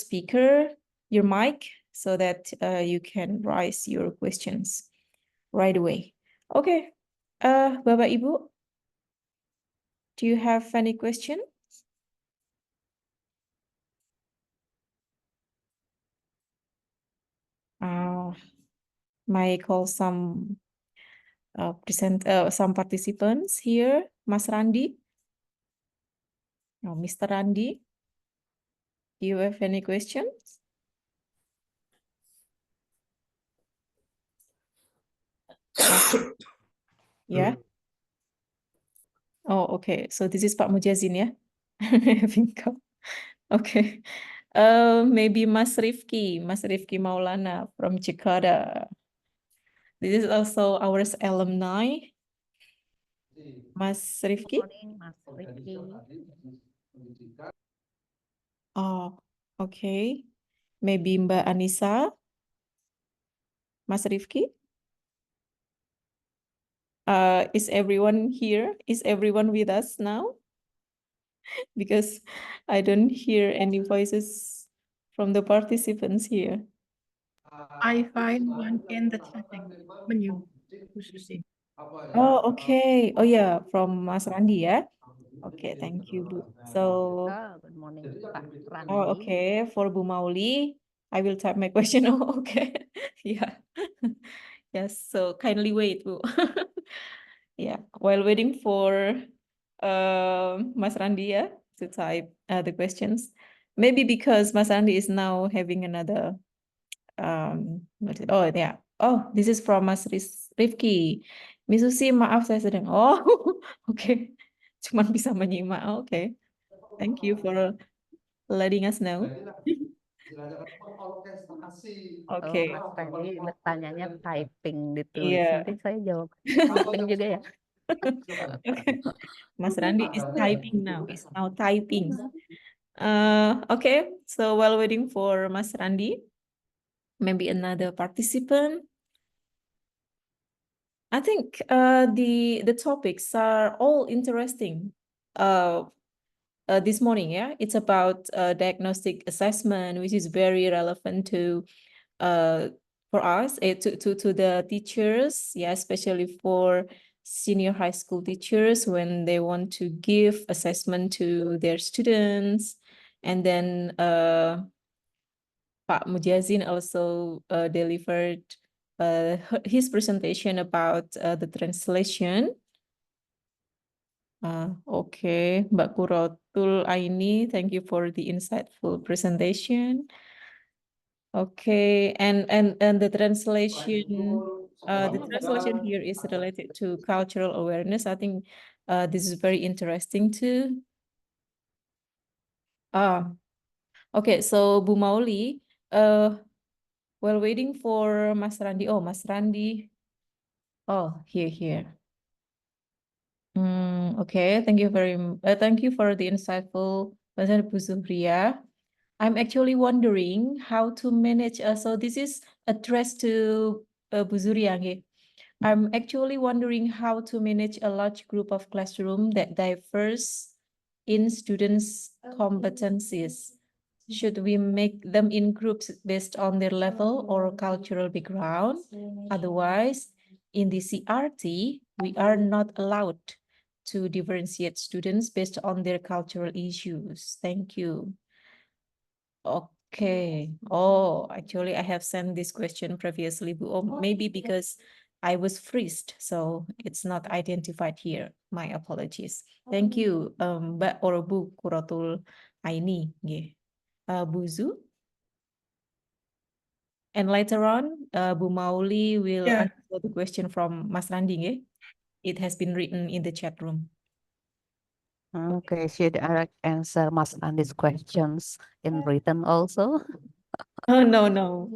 mic, so that you can raise your questions right away. Okay, Bapak Ibu, do you have any question? May I call some participants here, Mas Randi? No, Mr. Randi, do you have any questions? Yeah. Oh, okay. So this is Pak Mujazin, ya? Okay. Maybe Mas Rifki Maulana from Jakarta. This is also our alumni. Mas Rifki? Morning, Mas Rifki. Oh, okay. Maybe Mbak Anissa? Mas Rifki? Is everyone here? Is everyone with us now? Because I don't hear any voices from the participants here. I find one in the chatting menu. Bu Susi. Oh, okay. Oh yeah, from Mas Randi, ya. Okay, thank you, Bu. So, Good morning, Pak Randi. oh, okay. For Bu Mauli, I will type my question. Oh, okay. Yeah. Yes, so kindly wait, Bu. Yeah, while waiting for Mas Randi, yeah, to type the questions. Maybe because Mas Randi is now having another oh yeah. Oh, this is from Mas Rifki. Misusi, maaf saya sedang. Oh, okay. Cuman bisa menyimak. Oh, okay. Thank you for letting us know. Okay. Mas Randi bertanyanya typing ditulis. Iya. Nanti saya jawab typing juga ya. Okay. Mas Randi is typing now. Is now typing. Okay. So while waiting for Mas Randi, maybe another participant. I think the topics are all interesting. This morning, yeah, it's about diagnostic assessment, which is very relevant to for us, to the teachers, yeah, especially for senior high school teachers when they want to give assessment to their students. And then Pak Mujazin also delivered his presentation about the translation. Okay, Mbak Kurotul Aini, thank you for the insightful presentation. Okay, and the translation here is related to cultural awareness. I think this is very interesting too. Okay, so Bu Mauli, while waiting for Mas Randi. Oh, Mas Randi. Oh, here. Okay, thank you thank you for the insightful presentation, Bu Zuhria. I'm actually wondering how to manage. So this is addressed to Bu Zuhria. Okay? I'm actually wondering how to manage a large group of classroom that differs in students' competencies. Should we make them in groups based on their level or cultural background? Otherwise, in the CRT, we are not allowed to differentiate students based on their cultural issues. Thank you. Okay. Oh, actually, I have sent this question previously, Bu. Or maybe because I was freezed, so it's not identified here. My apologies. Thank you, Mbak or Bu Quratul Aini. Nggih. Bu Zu. And later on, Bu Mauli will Yeah. answer the question from Mas Randi. Nggih. It has been written in the chat room. Okay, should I answer Mas Andi's questions in written also? Oh, no.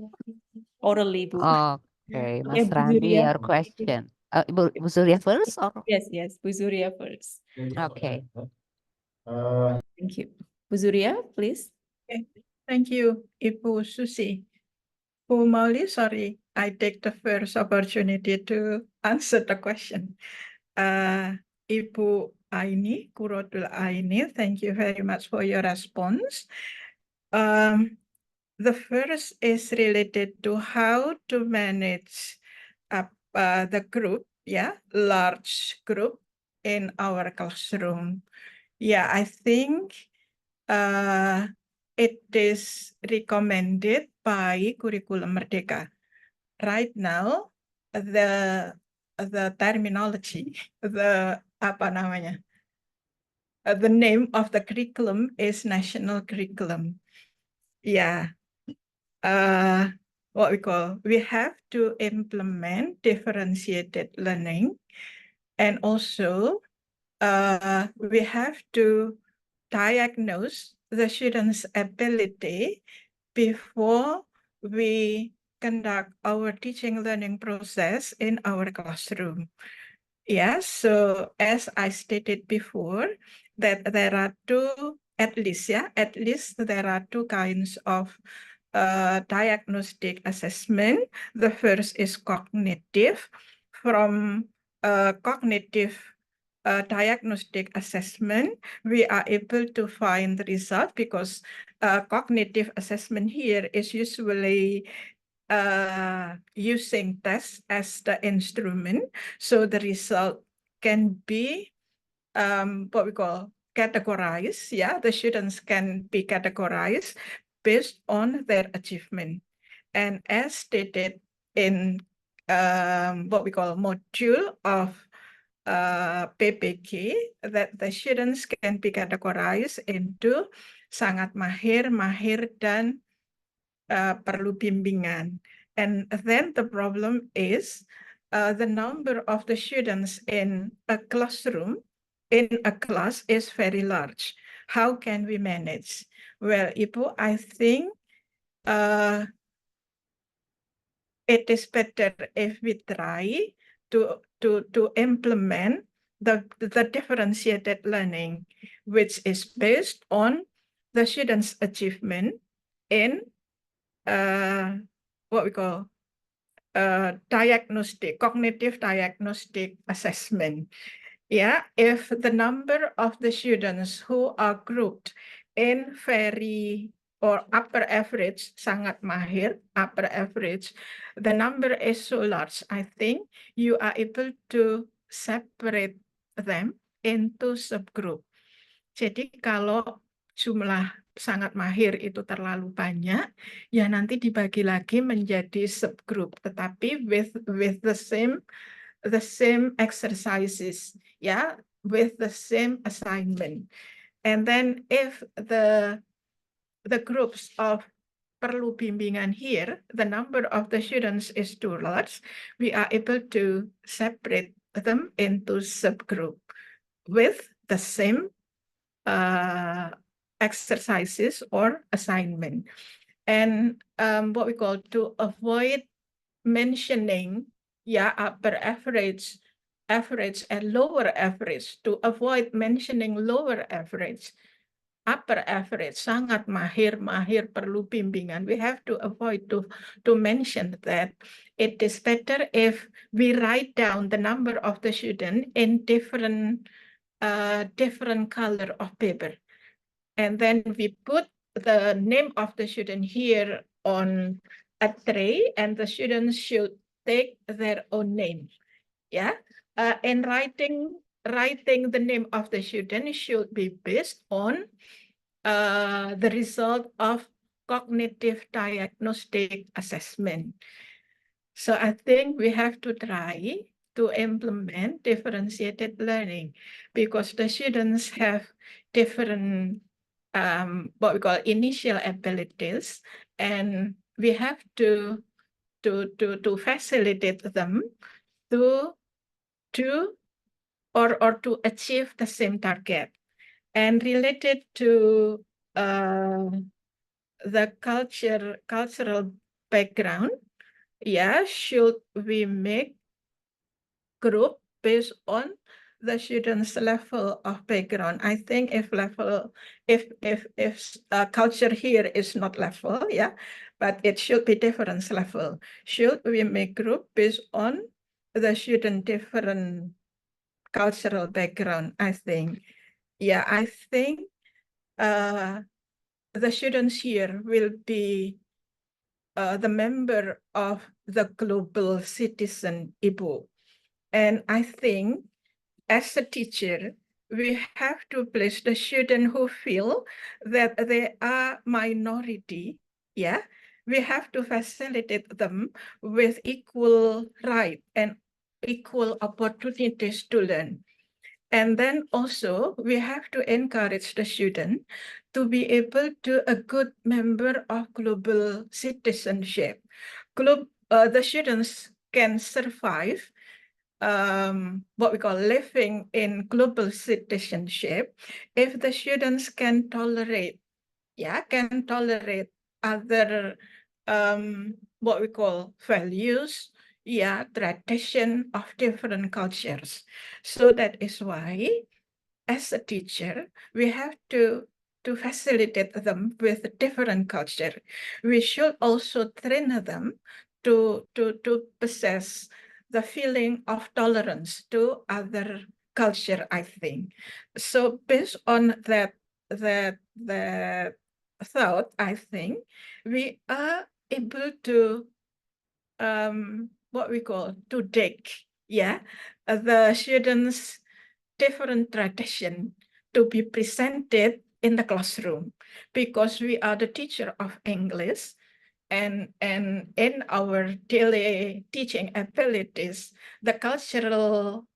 Orally, Bu. Okay, Mas Bu Randi, Zuria. your question. Bu Zuria first or? Yes, Bu Zuria first. Okay. Thank you. Bu Zuria, please. Okay. Thank you, Ibu Susi. Bu Mauli, sorry, I take the first opportunity to answer the question. Ibu Aini, Quratul Aini, thank you very much for your response. The first is related to how to manage the group, large group in our classroom. Yeah, I think it is recommended by Kurikulum Merdeka. Right now, the terminology, the name of the curriculum is national curriculum. Yeah. We have to implement differentiated learning, and also we have to diagnose the students' ability before we conduct our teaching learning process in our classroom. Yes, so as I stated before, that there are at least there are two kinds of diagnostic assessment. The first is cognitive. From cognitive diagnostic assessment, we are able to find the result, because cognitive assessment here is usually using tests as the instrument, so the result can be what we call categorized. Yeah, the students can be categorized based on their achievement. And as stated in what we call module of PPK, that the students can be categorized into sangat mahir, mahir, dan perlu bimbingan. And then the problem is the number of the students in a classroom, in a class, is very large. How can we manage? Well, Ibu, I think it is better if we try to implement the differentiated learning, which is based on the students' achievement in what we call cognitive diagnostic assessment. Yeah, if the number of the students who are grouped in very or upper average, sangat mahir, upper average, the number is so large, I think you are able to separate them into subgroup. Jadi kalau jumlah sangat mahir itu terlalu banyak, ya nanti dibagi lagi menjadi subgroup, tetapi with the same exercises, with the same assignment. And then if the groups of perlu bimbingan here, the number of the students is too large, we are able to separate them into subgroup with the same exercises or assignment. And what we call, to avoid mentioning upper average, and lower average, to avoid mentioning lower average, upper average, sangat mahir, perlu bimbingan, we have to avoid to mention that. It is better if we write down the number of the student in different color of paper, and then we put the name of the student here on a tray, and the students should take their own name. And writing the name of the student should be based on the result of cognitive diagnostic assessment. So I think we have to try to implement differentiated learning because the students have different what we call initial abilities, and we have to facilitate them to or to achieve the same target. And related to the cultural background, yeah, should we make group based on the students' level of background? I think if culture here is not level, yeah, but it should be different level. Should we make group based on the student different cultural background? I think, yeah, I think the students here will be the member of the global citizen Ibu. And I think as a teacher, we have to place the student who feel that they are minority, yeah, we have to facilitate them with equal right and equal opportunities to learn. And then also we have to encourage the student to be able to a good member of global citizenship. The students can survive what we call living in global citizenship if the students can tolerate other what we call values, tradition of different cultures. So that is why as a teacher we have to facilitate them with different culture. We should also train them to possess the feeling of tolerance to other culture, I think. So based on that thought, I think we are able to what we call to take the students' different tradition to be presented in the classroom, because we are the teacher of English, and in our daily teaching abilities, the cultural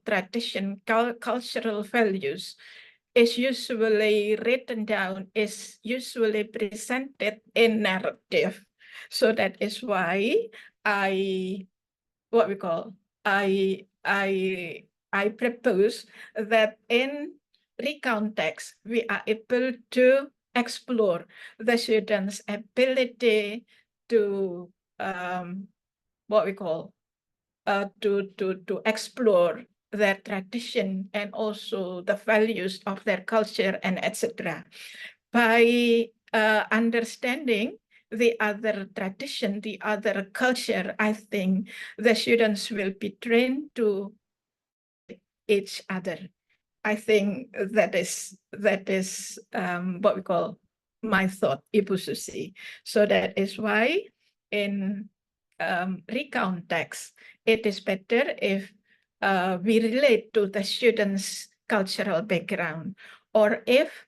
tradition, cultural values is usually written down, is usually presented in narrative. So that is why I propose that in recount text, we are able to explore the students' ability to to explore their tradition and also the values of their culture and etc. By understanding the other tradition, the other culture, I think the students will be trained to each other. I think that is what we call my thought, Ibu Susi. So that is why in recount text, it is better if we relate to the students' cultural background, or if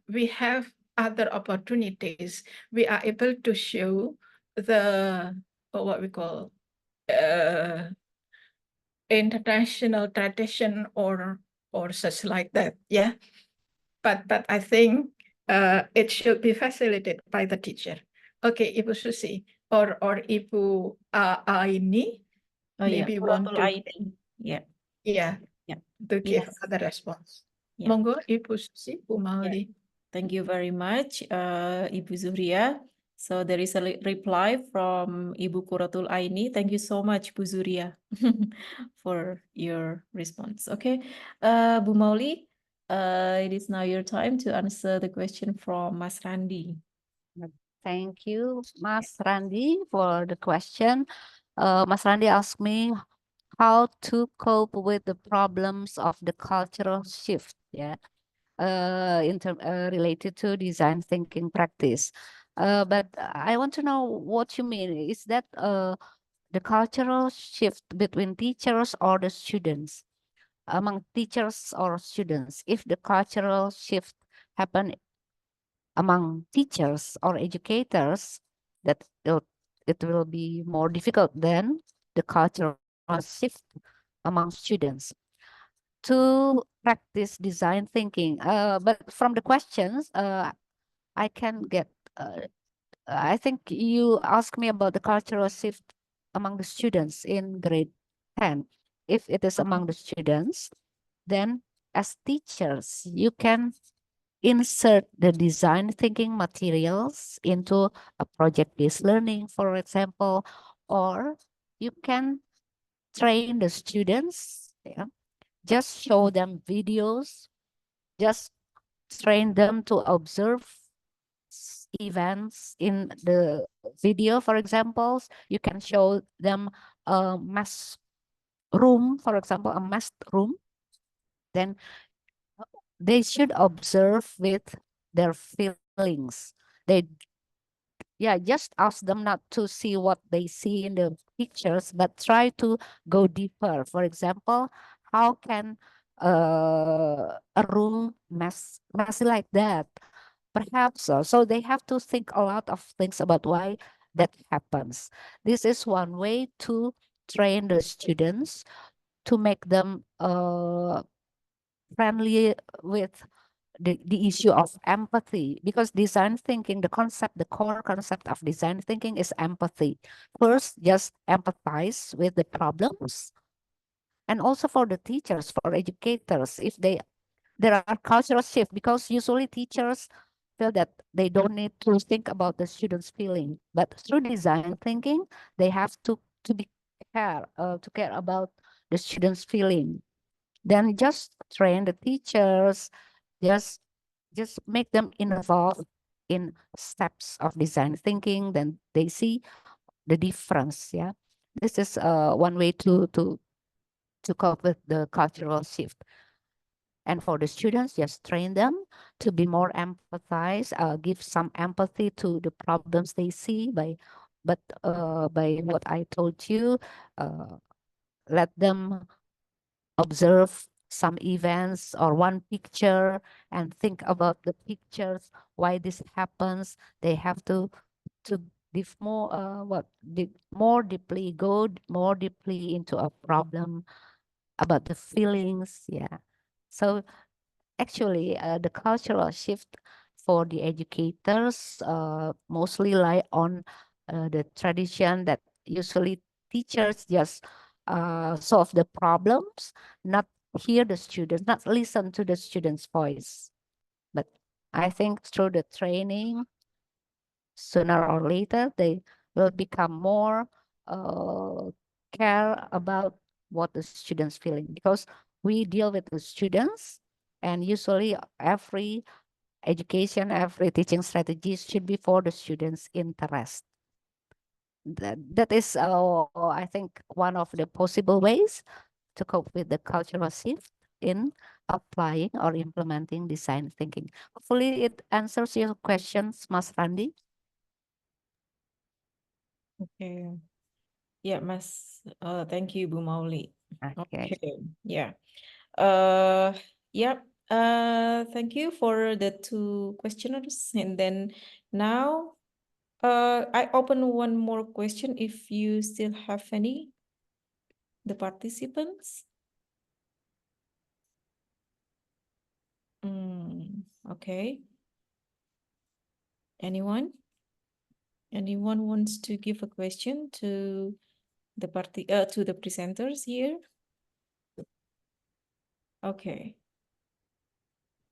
we have other opportunities, we are able to show the what we call international tradition or such like that, yeah. But I think it should be facilitated by the teacher. Okay, Ibu Susi or Ibu Aini, maybe want Kuratul to Aini. Yeah. to give Yes. other response. Yeah. Monggo Ibu Susi, Bu Mauli. Thank you very much, Ibu Zuhria. So there is a reply from Ibu Kuratul Aini. Thank you so much, Bu Zuhria, for your response. Okay, Bu Mauli, it is now your time to answer the question from Mas Randi. Thank you, Mas Randi, for the question. Mas Randi asked me how to cope with the problems of the cultural shift, related to design thinking practice. But I want to know what you mean. Is that the cultural shift between teachers or the students? Among teachers or students, if the cultural shift happen among teachers or educators, that it will be more difficult than the cultural shift among students to practice design thinking. But from the questions, I can get, I think you asked me about the cultural shift among the students in grade 10. If it is among the students, then as teachers, you can insert the design thinking materials into a project-based learning, for example, or you can train the students, yeah, just show them videos, just train them to observe events in the video. For example, you can show them a mass room, for example, a mass room. Then they should observe with their feelings. They, yeah, just ask them not to see what they see in the pictures, but try to go deeper. For example, how can a room messy like that? Perhaps so. So they have to think a lot of things about why that happens. This is one way to train the students to make them friendly with the issue of empathy, because design thinking, the core concept of design thinking is empathy. First, just empathize with the problems, and also for the teachers, for educators, if there are cultural shift, because usually teachers feel that they don't need to think about the students' feeling, but through design thinking, they have to be to care about the students' feeling. Then just train the teachers, just make them involved in steps of design thinking, then they see the difference. Yeah, this is one way to cope with the cultural shift. And for the students, just train them to be more empathize, give some empathy to the problems they see by what I told you. Let them observe some events or one picture and think about the pictures, why this happens. They have to dive more more deeply, go more deeply into a problem, about the feelings. Yeah. So actually, the cultural shift for the educators mostly lie on the tradition that usually teachers just solve the problems, not hear the students, not listen to the students' voice. But I think through the training, sooner or later, they will become more care about what the students feeling, because we deal with the students, and usually every education, every teaching strategy should be for the students' interest. That is, I think, one of the possible ways to cope with the cultural shift in applying or implementing design thinking. Hopefully it answers your questions, Mas Randi. Okay. Yeah, Mas. Thank you, Bu Mauli. Okay. Okay. Yeah. Yeah. Thank you for the two questioners. And then now, I open one more question if you still have any, the participants. Okay. Anyone? Anyone wants to give a question to the to the presenters here? Okay.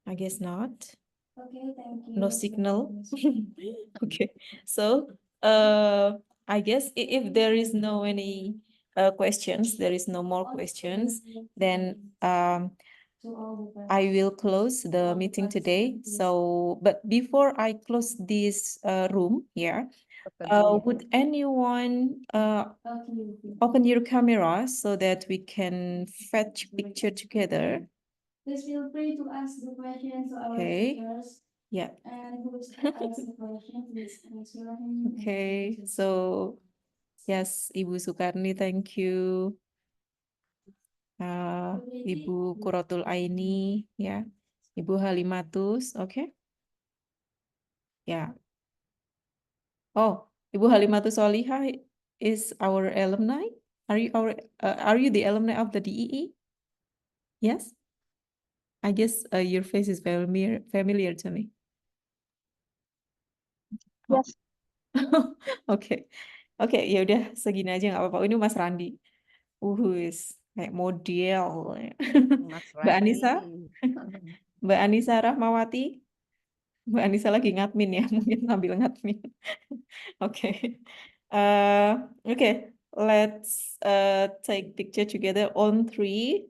I guess not. Okay, thank you. No signal. Okay. So, I guess if there is no any questions, there is no more questions, then To all the I will close the meeting today. So, but before I close this room here, would anyone open your camera so that we can fetch picture together? Please feel free to ask the questions to our Okay. speakers. Yeah. And who is to ask the question, please raise your hand. Okay. So, yes, Ibu Sukarni, thank you. Ibu Quratul Aini, ya. Ibu Halimatus, okay. Yeah. Oh, Ibu Halimatus Solihah is our alumni. Are you the alumni of the DEE? Yes. I guess your face is familiar to me. Oh. Yes. Oke. Oke, ya udah segini aja nggak apa-apa. Ini Mas Randi. Wis kayak model. Mas Mbak Anissa? Randi. Mbak Anissa Rahmawati. Mbak Anissa lagi ngadmin ya, mungkin sambil ngadmin. Oke. Okay, let's take picture together on 3.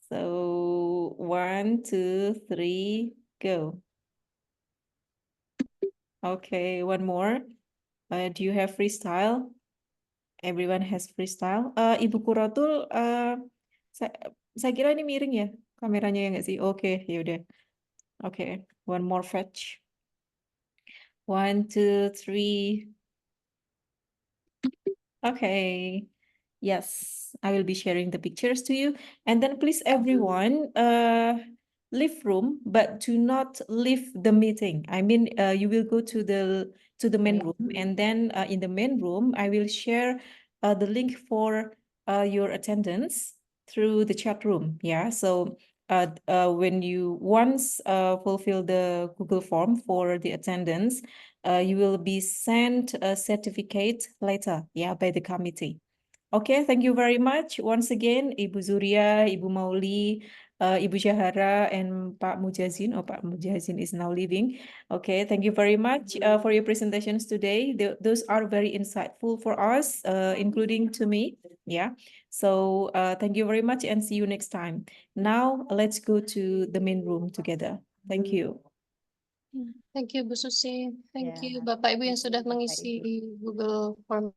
So 1, 2, 3, go. Okay, one more. Do you have freestyle? Everyone has freestyle. Ibu Kurotul, saya kira ini miring ya kameranya ya nggak sih? Oke, yaudah. Oke, one more fetch. 1, 2, 3. Okay. Yes, I will be sharing the pictures to you. And then please everyone, leave room, but do not leave the meeting. I mean, you will go to the main room, and then in the main room, I will share the link for your attendance through the chat room. Yeah, so when you once fulfill the Google form for the attendance, you will be sent a certificate later, yeah, by the committee. Okay, thank you very much once again, Ibu Zuria, Ibu Mauli, Ibu Syahara, and Pak Mujazin. Oh, Pak Mujazin is now leaving. Okay, thank you very much for your presentations today. Those are very insightful for us, including to me. Yeah, so thank you very much and see you next time. Now, let's go to the main room together. Thank you. Thank you, Bu Susi. Thank Ya, you, Bapak Ibu yang thank sudah you, Bapak mengisi Ibu. Google Form.